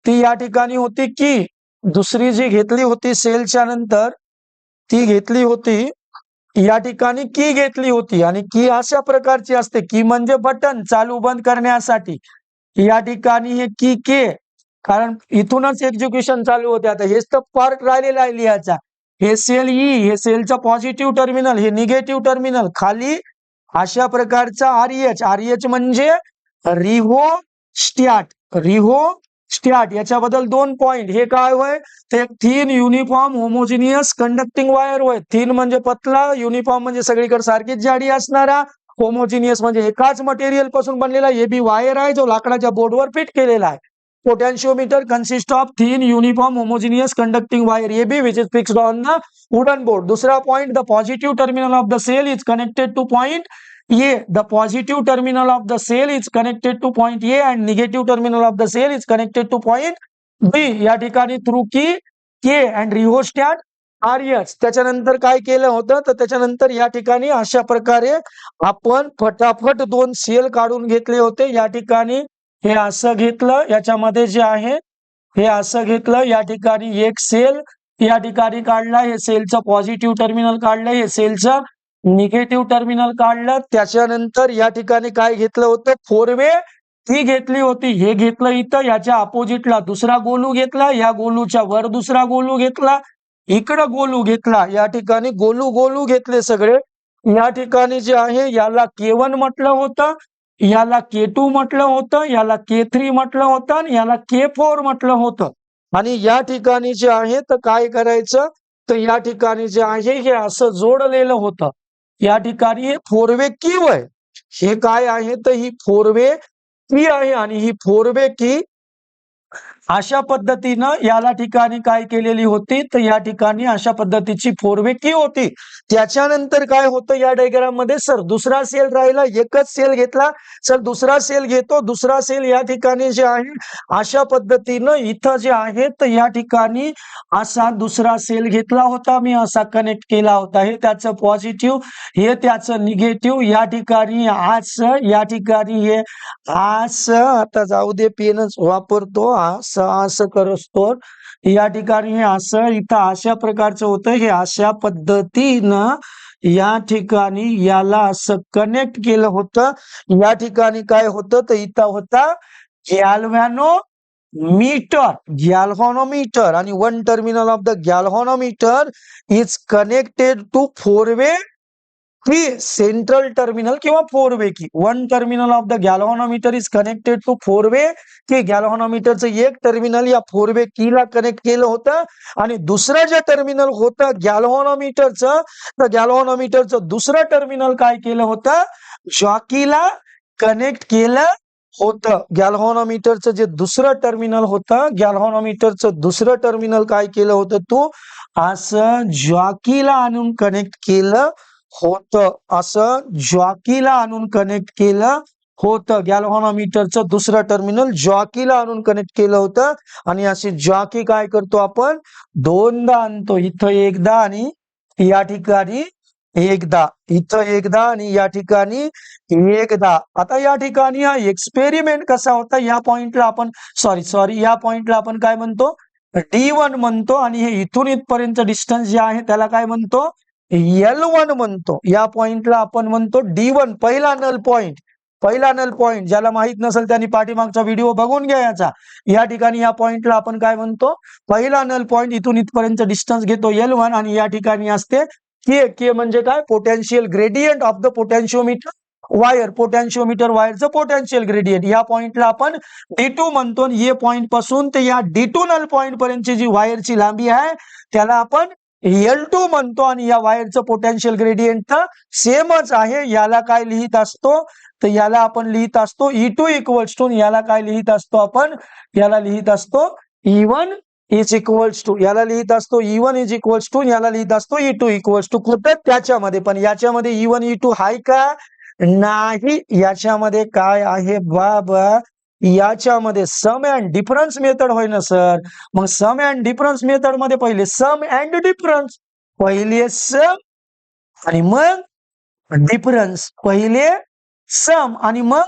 ती या ठिकाणी होती की. दुसरी जी घेतली होती सेलच्या नंतर ती घेतली होती या ठिकाणी की घेतली होती. आणि की अशा प्रकारची असते, की म्हणजे बटन चालू बंद करण्यासाठी. या ठिकाणी हे की के, कारण इथूनच एज्युकेशन चालू होते. आता हेच तर पार्ट राहिलेला आहे लिहायचा. हे सेल ई, हे सेलचं पॉझिटिव्ह टर्मिनल, हे निगेटिव्ह टर्मिनल. खाली अशा प्रकारचा आरएच, आरएच म्हणजे रिहोस्टॅट, रिहोस्टॅट. याच्याबद्दल 2 पॉइंट. हे काय होय, ते thin uniform homogeneous conducting wire होय. थिन म्हणजे पतला, युनिफॉर्म म्हणजे सगळीकडे सारखीच जाडी असणारा, होमोजिनियस म्हणजे एकाच मटेरियल पासून बनलेला AB वायर आहे, जो लाकडाच्या बोर्डवर फिट केलेला आहे. Potentiometer consist of thin uniform homogeneous conducting wire AB which is fixed on the wooden board. दुसरा point, the positive terminal of the cell is connected to point A. The positive terminal of the cell is connected to point A and negative terminal of the cell is connected to point B. या ठिकाणी through की K and rheostat RS. त्याच्यानंतर काय केलं होतं, तर त्याच्यानंतर या ठिकाणी अशा प्रकारे आपण फटाफट 2 सेल काढून घेतले होते. या ठिकाणी हे असं घेतलं, याच्यामध्ये जे आहे हे असं घेतलं. या ठिकाणी एक सेल या ठिकाणी काढला, हे सेलचं पॉझिटिव्ह टर्मिनल काढलं, हे सेलचं निगेटिव्ह टर्मिनल काढलं, त्याच्यानंतर या ठिकाणी काय घेतलं होतं, 4 वे ती घेतली होती, हे घेतलं इथं, याच्या अपोजिटला दुसरा गोलू घेतला, या गोलूच्या वर दुसरा गोलू घेतला, इकडं गोलू घेतला, या ठिकाणी गोलू घेतले सगळे. या ठिकाणी जे आहे याला K1 म्हटलं होतं, याला K2 म्हटलं होतं, याला K3 म्हटलं होतं आणि याला K4 म्हटलं होतं. आणि या ठिकाणी जे आहे तर काय करायचं, तर या ठिकाणी जे आहे हे असं जोडलेलं होतं. या ठिकाणी हे 4 वे की आहे, हे काय आहे तर ही 4 वे की आहे आणि ही 4 वे की अशा पद्धतीनं याला ठिकाणी काय केलेली होती, तर या ठिकाणी अशा पद्धतीची 4 वे की होती. त्याच्यानंतर काय होतं या डायग्राम मध्ये, सर दुसरा सेल राहिला, एकच सेल घेतला, सर दुसरा सेल घेतो, दुसरा सेल या ठिकाणी जे आहे अशा पद्धतीनं इथं जे आहे तर या ठिकाणी असा दुसरा सेल घेतला होता मी, असा कनेक्ट केला होता, हे त्याचं पॉझिटिव्ह, हे त्याचं निगेटिव्ह. या ठिकाणी असं, या ठिकाणी हे असं, आता जाऊ दे पेनच वापरतो, असं करतो. या ठिकाणी हे असं, इथं अशा प्रकारचं होतं, हे अशा पद्धतीनं या ठिकाणी याला असं कनेक्ट केलं होतं. या ठिकाणी काय होतं तर इथं होता गॅल्व्हॅनोमीटर आणि one terminal of the galvanometer is connected to 4 way key central terminal किंवा 4 way key. One terminal of the galvanometer is connected to 4 way key. गॅल्व्हॅनोमीटरचं एक टर्मिनल या 4 वे कीला कनेक्ट केलं होतं आणि दुसरं जे टर्मिनल होतं गॅल्व्हॅनोमीटरचं, तर गॅल्व्हॅनोमीटरचं दुसरं टर्मिनल काय केलं होतं, जॉकीला कनेक्ट केलं होतं. गॅल्व्हॅनोमीटरचं जे दुसरं टर्मिनल होतं, गॅल्व्हॅनोमीटरचं दुसरं टर्मिनल काय केलं होतं, तू असं जॉकीला आणून कनेक्ट केलं होतं, असं जॉकीला आणून कनेक्ट केलं होतं. गॅल्व्हॅनोमीटरचं दुसरं टर्मिनल जॉकीला आणून कनेक्ट केलं होतं आणि अशी जॉकी काय करतो आपण, दोनदा आणतो, इथं एकदा आणि या ठिकाणी एकदा, इथं एकदा आणि या ठिकाणी एकदा. आता या ठिकाणी हा एक्सपेरिमेंट कसा होता, या पॉइंटला आपण सॉरी या पॉइंटला आपण काय म्हणतो, D1 म्हणतो आणि हे इथून इथपर्यंत डिस्टन्स जे आहे त्याला काय म्हणतो, L1 म्हणतो. या पॉइंटला आपण म्हणतो D1, पहिला नल पॉइंट. ज्याला माहित नसेल त्यांनी पाठीमागचा व्हिडिओ बघून घ्या याचा. या ठिकाणी या पॉइंटला आपण काय म्हणतो, पहिला नल पॉइंट, इथून इथपर्यंत डिस्टन्स घेतो L1 आणि या ठिकाणी असते के म्हणजे काय, potential gradient of the potentiometer wire, potentiometer वायरचं पोटेन्शियल ग्रेडियंट. या पॉइंटला आपण D2 म्हणतो आणि हे पॉइंट पासून ते या D2 नल पॉइंट पर्यंतची जी वायरची लांबी आहे त्याला आपण L2 म्हणतो आणि या वायरचं पोटेन्शियल ग्रेडियंट तर सेमच आहे. याला काय लिहित असतो, तर याला आपण लिहित असतो E2 इक्वल्स टू, याला काय लिहित असतो आपण, याला लिहित असतो E1 इज इक्वल्स टू, याला लिहित असतो E1 इज इक्वल्स टू, याला लिहित असतो E2 इक्वल्स टू. कुठं त्याच्यामध्ये, पण याच्यामध्ये E1 E2 आहे का, नाही. याच्यामध्ये काय आहे बाबा, याच्यामध्ये सम अँड डिफरन्स मेथड होय ना सर. मग सम अँड डिफरन्स मेथड मध्ये पहिले सम अँड डिफरन्स, पहिले सम आणि मग डिफरन्स, पहिले सम आणि मग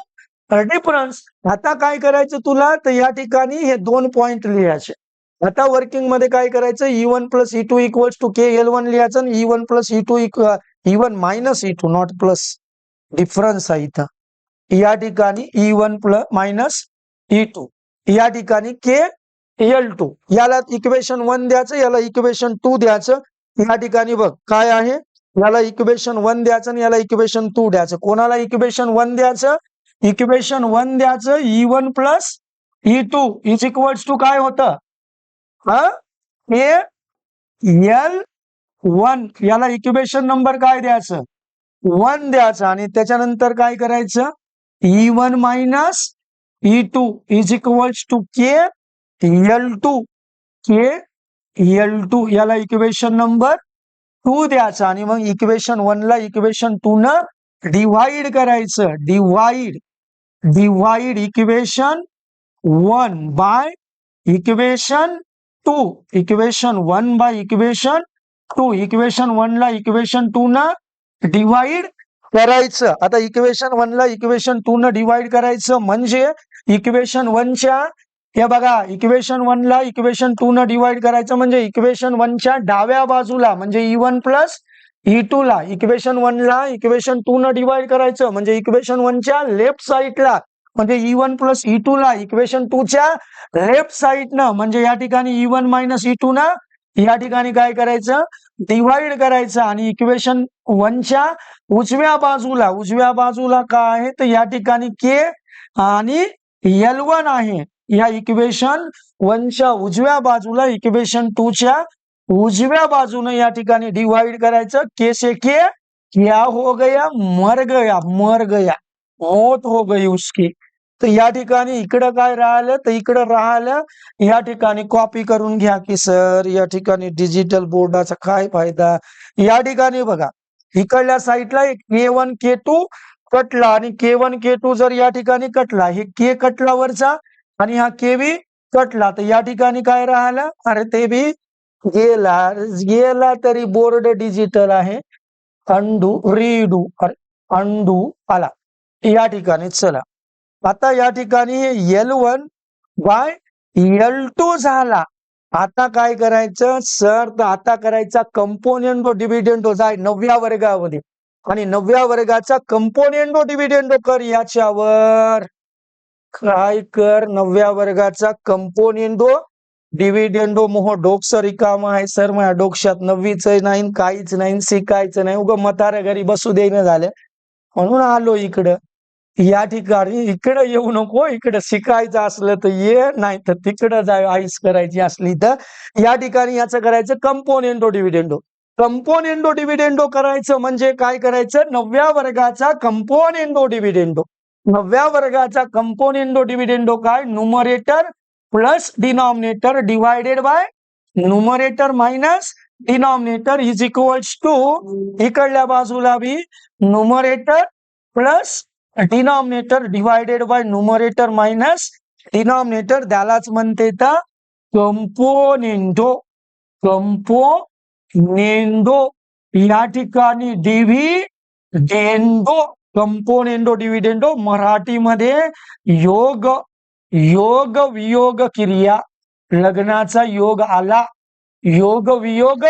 डिफरन्स. आता काय करायचं तुला, तर या ठिकाणी हे दोन पॉइंट लिहायचे. आता वर्किंग मध्ये काय करायचं, E1 plus E2 equals to KL1 लिहायचं आणि E1 plus E2 E1 minus E2, not plus, difference आहे इथं. या ठिकाणी E1 प्लस मायनस E2, या ठिकाणी KL2, याला इक्वेशन 1 द्यायचं, याला इक्वेशन 2 द्यायचं. या ठिकाणी बघ काय आहे, याला इक्वेशन 1 द्यायचं आणि याला इक्वेशन 2 द्यायचं. कोणाला इक्वेशन 1 द्यायचं, इक्वेशन 1 द्यायचं, E1 plus E2 is equals to काय होतं, KL1, याला इक्वेशन नंबर काय द्यायचं, 1 द्यायचं आणि त्याच्यानंतर काय करायचं, E1 minus E2 is equals to KL2, याला इक्वेशन नंबर 2 द्यायचा आणि मग इक्वेशन 1 ला इक्वेशन 2 न डिवाइड करायचं. Divide equation 1 by equation 2, equation 1 by equation 2, equation 1 ला इक्वेशन 2 न डिवाइड करायचं. आता इक्वेशन 1 ला इक्वेशन 2 न डिवाइड करायचं म्हणजे इक्वेशन 1 च्या, हे बघा, इक्वेशन 1 ला इक्वेशन 2 न डिवाइड करायचं म्हणजे इक्वेशन 1 च्या डाव्या बाजूला म्हणजे E1 प्लस E2 ला इक्वेशन 1 ला इक्वेशन 2 न डिवाइड करायचं, म्हणजे इक्वेशन 1 च्या लेफ्ट साइडला, म्हणजे E1 प्लस E2 ला इक्वेशन 2 च्या लेफ्ट साइडनं, म्हणजे या ठिकाणी E1 मायनस E2 ना या ठिकाणी काय करायचं, डिवाइड करायचं. आणि इक्वेशन 1 च्या उजव्या बाजूला काय आहे, तर या ठिकाणी के आणि L1 आहे. या इक्वेशन 1 च्या उजव्या बाजूला इक्वेशन 2 च्या उजव्या बाजूने या ठिकाणी डिवाइड करायचं. के से क्या हो गया, मर गया, मौत हो गई उसकी. तर या ठिकाणी इकडं काय राहिलं, तर इकडं राहिलं या ठिकाणी कॉपी करून घ्या की सर, या ठिकाणी डिजिटल बोर्डाचा काय फायदा. या ठिकाणी बघा, इकडल्या साईडला एक K1 K2 कटला, आणि K1 K2 जर या ठिकाणी कटला, हे के कटला वरचा आणि हा के बी कटला, तर या ठिकाणी काय राहिलं, अरे ते बी गेला तरी बोर्ड डिजिटल आहे. अंडू रीडू अंडू आला या ठिकाणी. चला आता या ठिकाणी L1 बाय L2 झाला. आता काय करायचं सर, तर आता करायचा कंपोनेंटो डिव्हिडेंडो. जाय 9व्या वर्गामध्ये आणि 9व्या वर्गाचा कंपोनेंटो डिव्हिडेंडो कर. याच्यावर काय कर, 9व्या वर्गाचा कंपोनेंटो डिव्हिडेंडो. मोह डोकस रिकाम आहे सर, माझ्या डोक्यात 9वीच नाही, काहीच नाही, शिकायचं नाही, उग म्हाताऱ्या घरी बसू देणं झालं म्हणून आलो इकडं. या ठिकाणी इकडं येऊ नको, इकडं शिकायचं असलं तर ये, नाही तर तिकडं जाय. आईस करायची असली तर या ठिकाणी याचं करायचं कंपोनेंटो डिव्हिडेंडो. कंपोनेंटो डिव्हिडेंडो करायचं म्हणजे काय करायचं, 9व्या वर्गाचा कंपोनेंटो डिव्हिडेंडो. 9व्या वर्गाचा कंपोनेंटो डिव्हिडेंडो काय, numerator plus denominator divided by numerator minus denominator is equals to, इकडल्या बाजूला बी numerator plus denominator divided by numerator minus denominator. त्यालाच म्हणते तर कंपोनेंटो. या ठिकाणी डिव्हिडेंडो, कंपोनेंटो डिव्हिडेंडो. मराठीमध्ये योग वियोग क्रिया. लग्नाचा योग आला, योग वियोग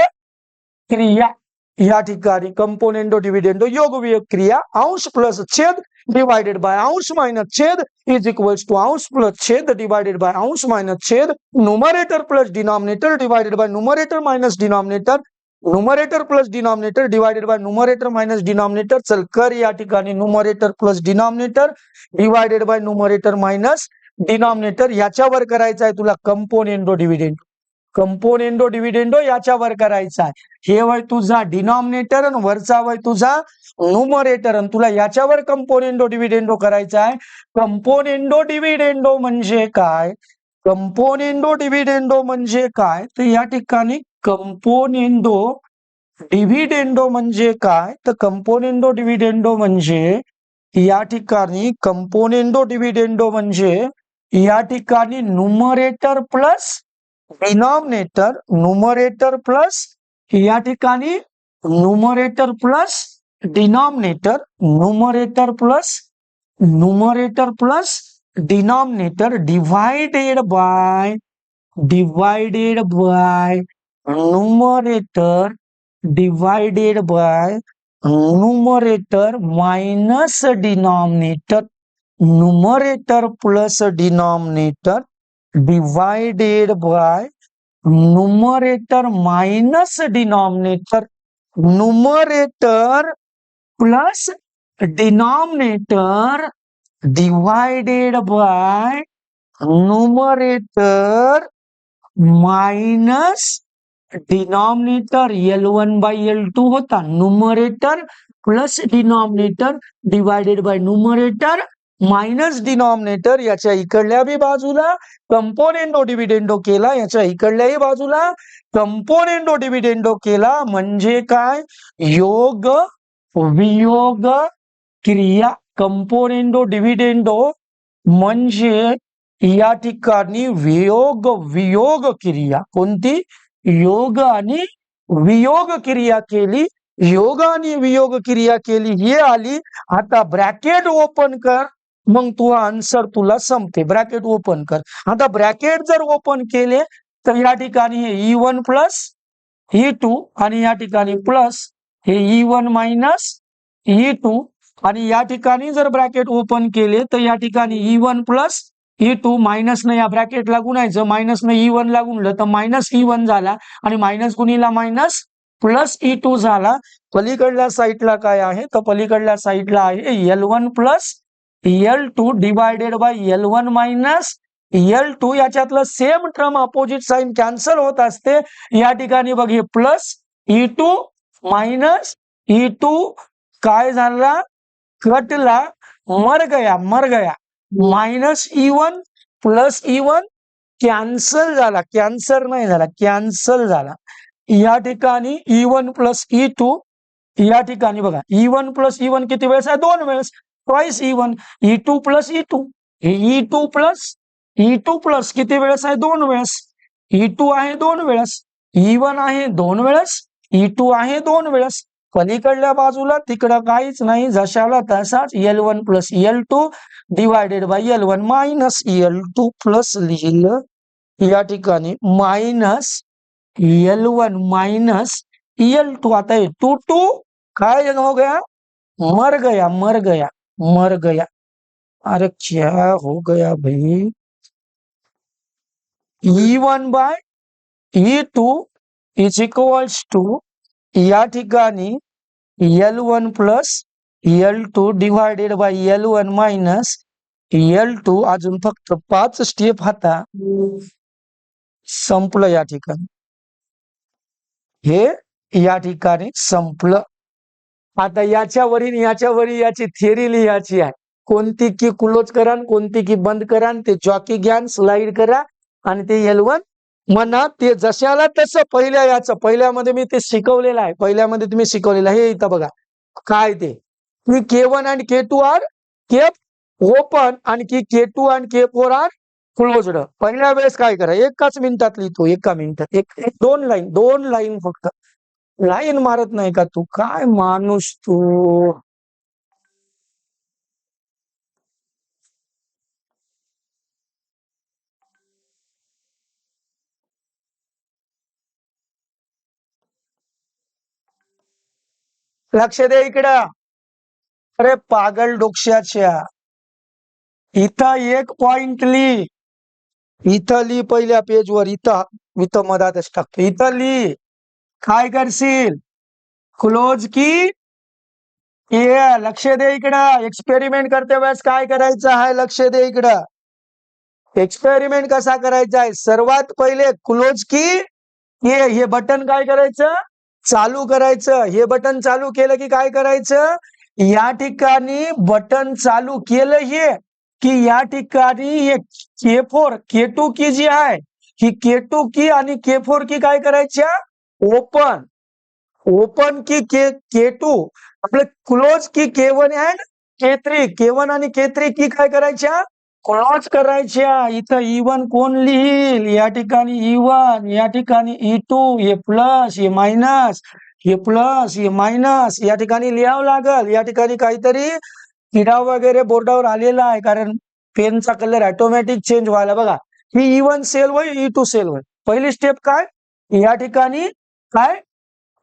क्रिया. या ठिकाणी कंपोनेंटो डिव्हिडेंडो योग वियोग क्रिया. अंश प्लस छेद डिवाइडेड बाय अंश माइनस छेद इज इक्वल्स टू अंश प्लस छेद डिवाइडेड बाय अंश माइनस छेद. Numerator plus denominator divided by numerator minus denominator. Numerator plus denominator divided by numerator minus denominator. चल कर या ठिकाणी numerator plus denominator divided by numerator minus denominator. याच्यावर करायचा आहे तुला कंपोनेंटो डिव्हिडेंडो. कंपोनेंटो डिव्हिडेंडो याच्यावर करायचा आहे. हे वय तुझा डिनॉमिनेटर आणि वरचा वय तुझा न्यूमरेटर, आणि तुला याच्यावर कंपोनेंटो डिव्हिडेंडो करायचा आहे. कंपोनेंटो डिव्हिडेंडो म्हणजे काय, कंपोनेंटो डिव्हिडेंडो म्हणजे काय, तर या ठिकाणी कंपोनेंटो डिव्हिडेंडो म्हणजे काय, तर कंपोनेंटो डिव्हिडेंडो म्हणजे या ठिकाणी कंपोनेंटो डिव्हिडेंडो म्हणजे या ठिकाणी numerator plus denominator, numerator plus या ठिकाणी numerator plus denominator, numerator plus denominator divided by numerator divided by numerator minus denominator. Numerator plus denominator divided by numerator minus denominator. Numerator plus denominator divided by numerator minus denominator. L1 by L2 होता. Numerator plus denominator divided by numerator minus denominator. याच्या इकडल्या बी बाजूला कंपोनेंटो डिव्हिडेंडो केला, याच्या इकडल्याही बाजूला कंपोनेंटो डिव्हिडेंडो केला. म्हणजे काय, योग वियोग क्रिया. कंपोनेंटो डिव्हिडेंडो म्हणजे या ठिकाणी वियोग क्रिया. कोणती, योग आणि वियोग क्रिया केली. योग आणि वियोग क्रिया केली हे आली. आता ब्रॅकेट ओपन कर, मग तू आन्सर तुला संपते. ब्रॅकेट ओपन कर. आता ब्रॅकेट जर ओपन केले तर या ठिकाणी E1 प्लस E2 आणि या ठिकाणी प्लस हे E1 मायनस E2 आणि या ठिकाणी जर ब्रॅकेट ओपन केले तर या ठिकाणी E1 प्लस E2 मायनस न या ब्रॅकेटला गुणायचं, मायनस न E1 ला गुणलं तर मायनस E1 झाला आणि मायनस गुणीला मायनस प्लस E2 झाला. पलीकडल्या साईडला काय आहे तर पलीकडल्या साईडला आहे L1 plus L2 divided by L1 minus L2. याच्यातलं same term opposite sign cancel होत असते. या ठिकाणी बघ हे प्लस E2 मायनस E2 काय झाला कटला, मर गया minus E1 plus E1 cancel झाला, कॅन्सर नाही झाला, कॅन्सल झाला. या ठिकाणी E1 प्लस E2, या ठिकाणी बघा E1 प्लस E1 किती वेळेस आहे, 2 वेळेस, twice E1. E2 plus E2, हे E2 प्लस किती वेळेस आहे, 2 वेळेस. E2 आहे 2 वेळेस, E1 आहे 2 वेळेस, E2 आहे 2 वेळेस. पलीकडल्या बाजूला तिकडं काहीच नाही, जशाला तसाच L1 plus L2 divided by L1 minus L2 plus लिहिलं या ठिकाणी मायनस L1 मायनस L2. आता है 2 काय हो गया, मर गया. अरे क्या हो गया भाई. E1 bye E2 is equals to या ठिकाणी L1 plus L2 divided by L1 minus L2. अजून फक्त 5 स्टेप आता, संपलं या ठिकाणी, हे या ठिकाणी संपलं. आता याच्यावरील याची थिअरी लिहायची आहे. कोणती की क्लोज करा, कोणती की बंद करा, ते जॉकी घ्या, स्लाइड करा आणि ते L1 म्हणा. ते जशाला तसं पहिल्यामध्ये मी ते शिकवलेलं आहे, पहिल्यामध्ये तुम्ही शिकवलेलं आहे. हे इथं बघा काय ते की K1 आणि K2 आर केप ओपन आणि की K2 आणि K4 आर क्लोज्ड. पहिल्या वेळेस काय करा, एकाच मिनिटात लिहितो, एका मिनिटात, एक 2 लाईन फक्त. लाईन मारत नाही का तू, काय माणूस तू. लक्ष दे इकडं. अरे पागल डोक्याच्या, इथं एक पॉइंट लिही, इथं लिही पहिल्या पेजवर, इथं मधातच टाकतो, इथं लिही. काय करशील, क्लोज की ये, लक्ष दे इकडं. एक्सपेरिमेंट करते वेळेस काय करायचं आहे, लक्ष दे इकडं. एक्सपेरिमेंट कसा करायचा आहे, सर्वात पहिले क्लोज की हे बटन काय करायचं, चालू करायचं. हे बटन चालू केलं की काय करायचं, या ठिकाणी बटन चालू केलं हे की या ठिकाणी हे K2 की जी आहे, ही K2 की आणि K4 की काय करायच्या, ओपन की K2, आपले क्लोज की K1 अँड K3, K1 आणि K3 की काय करायच्या, क्लोज करायच्या. इथं E1 कोण लिहिल, या ठिकाणी E1, या ठिकाणी E2, हे प्लस हे मायनस, हे प्लस हे मायनस, या ठिकाणी लिहावं लागल. या ठिकाणी काहीतरी किडा वगैरे बोर्डावर आलेला आहे, कारण पेनचा कलर ऑटोमॅटिक चेंज व्हायला बघा. ही E1 सेल होईल, E2 सेल होईल. पहिली स्टेप काय, या ठिकाणी काय,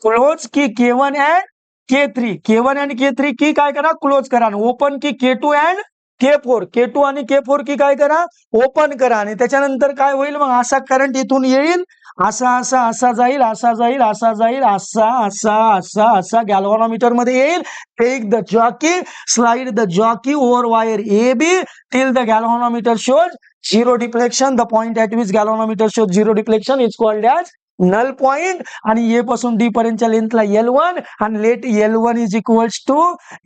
क्लोज की K1 अँड K3, K1 आणि K3 की काय करा, क्लोज करा. ओपन की K2 अँड K4 आणि K4 की काय करा, ओपन करा. आणि त्याच्यानंतर काय होईल मग, असा करंट इथून येईल, असा जाईल, असा गॅल्व्हॅनोमीटर मध्ये येईल. Take the jockey, slide the jockey over wire AB till the galvanometer shows zero deflection. The point at which galvanometer shows zero deflection is called as null point. आणि ए पासून डी पर्यंतच्या लेंथला L1 आणि late L1 is equals to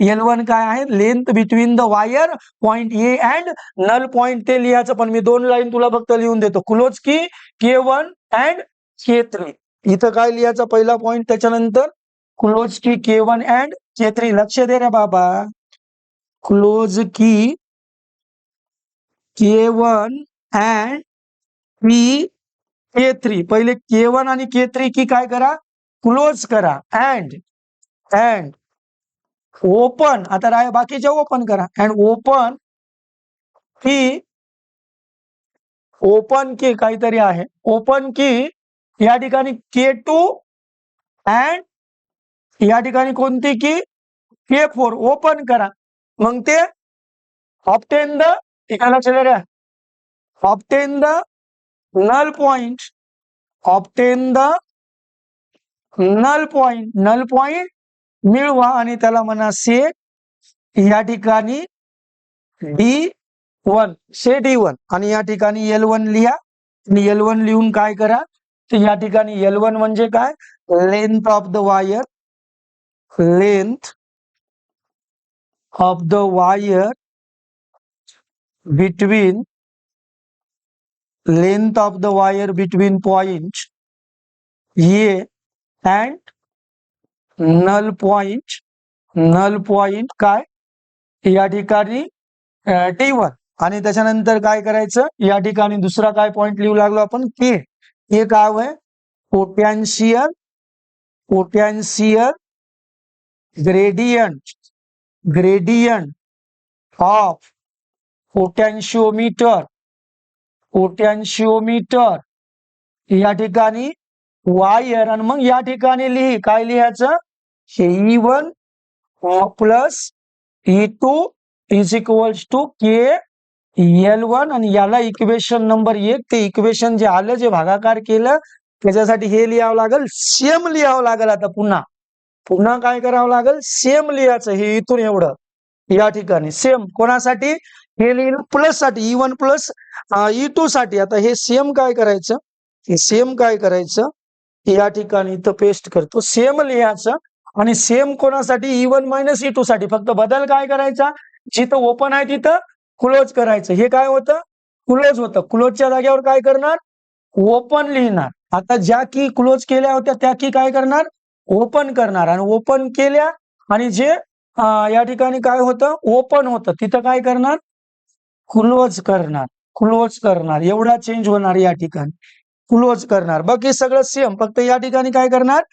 L1 काय आहे, length between the wire point A and null point. ते लिहायचं, पण मी 2 लाईन तुला फक्त लिहून देतो. क्लोज की K1 अँड K3, इथं काय लिहायचं, पहिला पॉइंट, त्याच्यानंतर क्लोज की K1 अँड K3. लक्ष दे रे बाबा, क्लोज की K1 अँड K3, पहिले K1 आणि K3 की काय करा, क्लोज करा. अँड ओपन, आता बाकीच्या ओपन करा. अँड ओपन की काहीतरी आहे, ओपन की या ठिकाणी K2 अँड या ठिकाणी कोणती की K4 ओपन करा, मग ते ऑब्टेन द एकाला चला obtain the null point, obtain the null point मिळवा आणि त्याला म्हणा सेट या ठिकाणी D1 से D1 आणि या ठिकाणी L1 लिहा आणि L1 लिहून काय करा, तर या ठिकाणी L1 म्हणजे काय, length of the wire, length of the wire between, length of the wire between point A and null point काय या ठिकाणी D1 आणि त्याच्यानंतर काय करायचं, या ठिकाणी दुसरा काय पॉइंट लिहू लागलो आपण के, हे काय आहे पोटॅन्शियल ग्रेडियंट ऑफ पोटॅन्शिओमीटर या ठिकाणी वायर आणि मग या ठिकाणी काय लिहायचं, E1 plus E2 is equals to KL1 आणि याला इक्वेशन नंबर 1 ते इक्वेशन जे आलं जे भागाकार केलं त्याच्यासाठी हे लिहावं लागेल, सेम लिहावं लागेल. आता पुन्हा काय करावं लागेल, सेम लिहायचं, हे इथून एवढं या ठिकाणी सेम कोणासाठी, हे लिहिलं प्लस साठी E1 प्लस E2 साठी. आता हे सेम काय करायचं, या ठिकाणी इथं पेस्ट करतो, सेम लिहायचं आणि सेम कोणासाठी E1 मायनस E2 साठी. फक्त बदल काय करायचा, जिथं ओपन आहे तिथं क्लोज करायचं. हे काय होतं, क्लोज होतं, क्लोजच्या जागेवर काय करणार, ओपन लिहिणार. आता ज्या की क्लोज केल्या होत्या त्या की काय करणार, ओपन करणार आणि ओपन केल्या आणि जे या ठिकाणी काय होतं ओपन होतं तिथं काय करणार, क्लोज करणार. एवढा चेंज होणार, या ठिकाणी क्लोज करणार. बाकी सगळं सेम, फक्त या ठिकाणी काय करणार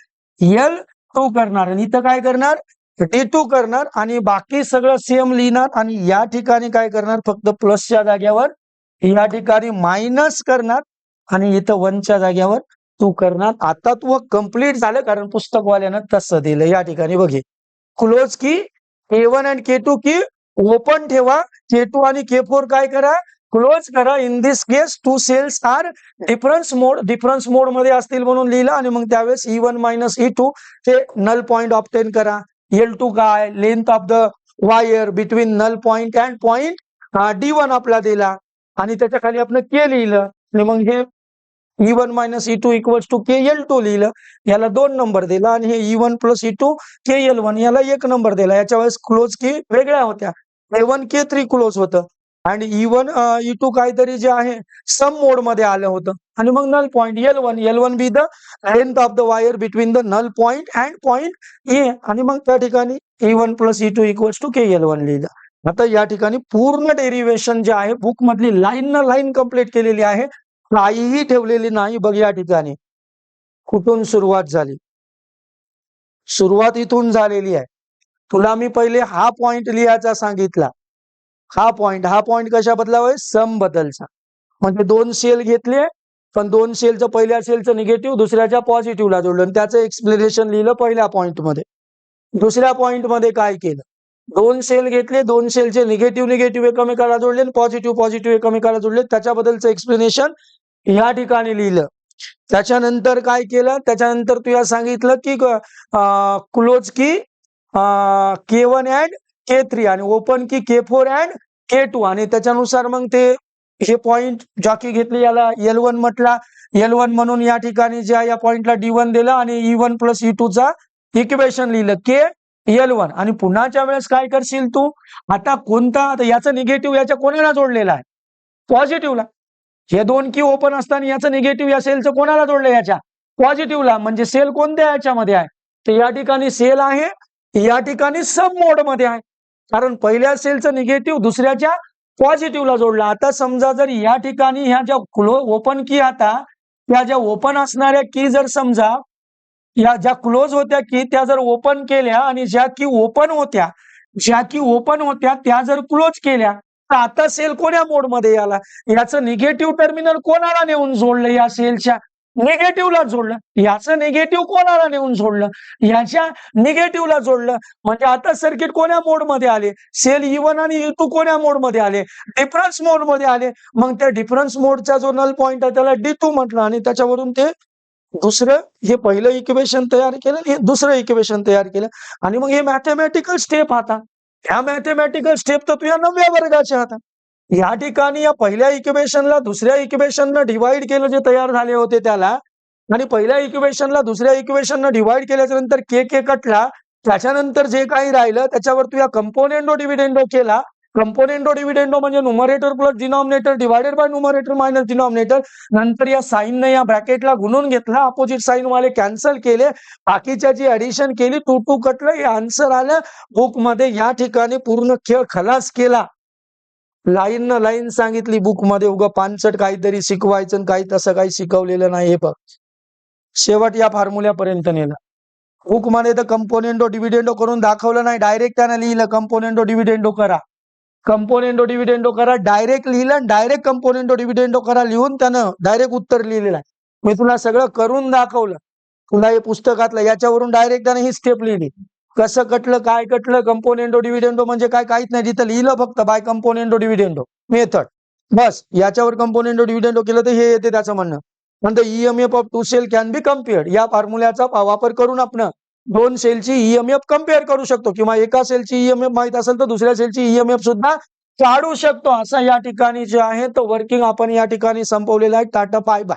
L2 करणार आणि इथं काय करणार D2 करणार आणि बाकी सगळं सेम लिहिणार आणि या ठिकाणी काय करणार, फक्त प्लसच्या जागेवर या ठिकाणी मायनस करणार आणि इथं 1च्या जागेवर 2 करणार. आता तू कंप्लीट झालं, कारण पुस्तकवाल्यानं तसं दिलं. या ठिकाणी बघे क्लोज की K1 आणि K2 की ओपन ठेवा, K2 आणि K4 काय करा, क्लोज करा. In this case 2 cells are difference mode मध्ये असतील म्हणून लिहिलं आणि मग त्यावेळेस E1 मायनस E2 ते नल पॉइंट ऑब्टेन करा. L2 काय, length of the wire between null point and point D1 आपला दिला आणि त्याच्या खाली आपण K लिहिलं आणि मग हे E1 minus E2 equals to KL2 लिहिलं, याला 2 नंबर दिला आणि हे E1 प्लस E2 KL1 याला 1 नंबर दिला. याच्या वेळेस क्लोज की वेगळ्या होत्या, K1 K3 क्लोज होतं आणि E1 E2 काहीतरी जे आहे सम मोड मध्ये आलं होतं आणि मग null point L1 be the length of the wire between the null point and point A आणि मग त्या ठिकाणी E1 plus E2 equals to KL1 लिहिलं. आता या ठिकाणी पूर्ण डेरिव्हेशन जे आहे बुक मधली लाईन कंप्लीट केलेली आहे, काहीही ठेवलेली नाही. बघ या ठिकाणी कुठून सुरुवात झाली, सुरुवात इथून झालेली आहे. तुला मी पहिले हा पॉइंट लिहायचा सांगितला, हा पॉइंट कशा बदलावा, सम बदलचा. म्हणजे 2 सेल घेतले पण 2 सेलचं पहिल्या सेलचं निगेटिव्ह दुसऱ्याच्या पॉझिटिव्हला जोडलं आणि त्याचं एक्सप्लेनेशन लिहिलं पहिल्या पॉइंट मध्ये. दुसऱ्या पॉइंट मध्ये काय केलं, 2 सेल घेतले, 2 सेलचे निगेटिव्ह एकमेकाला जोडले आणि पॉझिटिव्ह एकमेकाला जोडले, त्याच्याबद्दलचं एक्सप्लेनेशन या ठिकाणी लिहिलं. त्याच्यानंतर काय केलं, त्याच्यानंतर तुला सांगितलं की क्लोज की K1 अँड K3 आणि ओपन की K4 अँड K2 आणि त्याच्यानुसार मग ते हे पॉइंट जॉकी घेतले, याला L1 म्हटला, L1 म्हणून या ठिकाणी ज्या या पॉइंटला D1 दिला आणि E1 प्लस E2 चा इक्वेशन लिहिलं KL1 आणि पुन्हाच्या वेळेस काय करशील तू, आता कोणता, आता याचं निगेटिव्ह याच्या कोणाला जोडलेला आहे, पॉझिटिव्हला. हे 2 की ओपन असताना याचं निगेटिव्ह या सेलचं कोणाला जोडलं, याच्या पॉझिटिव्हला. म्हणजे सेल कोणत्या याच्यामध्ये आहे, तर या ठिकाणी सेल आहे, या ठिकाणी सब मोड मध्ये आहे, कारण पहिल्या सेलचं निगेटिव्ह दुसऱ्याच्या पॉझिटिव्हला जोडला. आता समजा जर या ठिकाणी ह्या ज्या ओपन की, आता त्या ज्या ओपन असणाऱ्या की जर समजा या ज्या क्लोज होत्या की त्या जर ओपन केल्या आणि ज्या की ओपन होत्या त्या जर क्लोज केल्या, तर आता सेल कोण्या मोड मध्ये आला, याचं निगेटिव्ह टर्मिनल कोणाला नेऊन जोडलं, या सेलच्या निगेटिव्हला जोडलं, याचं निगेटिव्ह कोणाला नेऊन सोडलं, याच्या निगेटिव्हला जोडलं. म्हणजे आता सर्किट कोण्या मोडमध्ये आले, सेल E1 आणि E2 कोण्या मोडमध्ये आले, डिफरन्स मोडमध्ये आले. मग त्या डिफरन्स मोडचा जो नल पॉइंट आहे त्याला D2 म्हटलं आणि त्याच्यावरून ते दुसरं हे पहिलं इक्वेशन तयार केलं, हे दुसरं इक्वेशन तयार केलं. आणि मग हे मॅथमॅटिकल स्टेप आता, ह्या मॅथमॅटिकल स्टेप तर तुझ्या 9व्या वर्गाच्या आता. या ठिकाणी या पहिल्या इक्वेशनला दुसऱ्या इक्वेशननं डिवाइड केलं जे तयार झाले होते त्याला, आणि पहिल्या इक्वेशनला दुसऱ्या इक्वेशननं डिवाइड केल्याच्या नंतर के कटला, त्याच्यानंतर जे काही राहिलं त्याच्यावर तू या कंपोनेंडो डिव्हिडेंडो केला. कंपोनेंडो डिव्हिडेंडो म्हणजे numerator plus denominator divided by numerator minus denominator. नंतर या साईनने या ब्रॅकेटला गुणून घेतला, अपोजिट साईन वाले कॅन्सल केले, बाकीच्या जी ऍडिशन केली, 2 कटलं, हे आन्सर आलं. बुक मध्ये या ठिकाणी पूर्ण खेळ खलास केला. लाईन न लाईन सांगितली बुक मध्ये, उगा पानसट काहीतरी शिकवायचं आणि काही तसं काही शिकवलेलं नाही. हे बघ शेवट या फॉर्म्युल्यापर्यंत नेलं. बुक मध्ये तर कंपोनेंडो डिव्हिडेंडो करून दाखवलं नाही, डायरेक्ट त्यानं लिहिलं कंपोनेंडो डिव्हिडेंडो करा, कंपोनेंडो डिव्हिडेंडो करा, डायरेक्ट लिहिलं, डायरेक्ट कंपोनेंडो डिव्हिडेंडो करा लिहून त्यानं डायरेक्ट उत्तर लिहिलेलं आहे. मी तुला सगळं करून दाखवलं, तुला हे पुस्तकातलं, याच्यावरून डायरेक्ट त्याने ही स्टेप लिहिली. कसं कटलं, काय कटलं, कंपोनेंडो डिव्हिडेंडो म्हणजे काय, काहीच नाही, तिथं लिहिलं फक्त बाय कंपोनेंडो डिव्हिडेंडो मेथड, बस. याच्यावर कंपोनेंडो डिव्हिडेंडो केलं तर हे येते त्याचं म्हणणं. नंतर EMF of 2 cell can be compared, या फॉर्म्युल्याचा वापर करून आपण 2 सेलची EMF कम्पेअर करू शकतो, किंवा एका सेलची EMF माहित असेल तर दुसऱ्या सेलची EMF सुद्धा काढू शकतो. असं या ठिकाणी जे आहे तो वर्किंग आपण या ठिकाणी संपवलेलं आहे. Tata bye bye.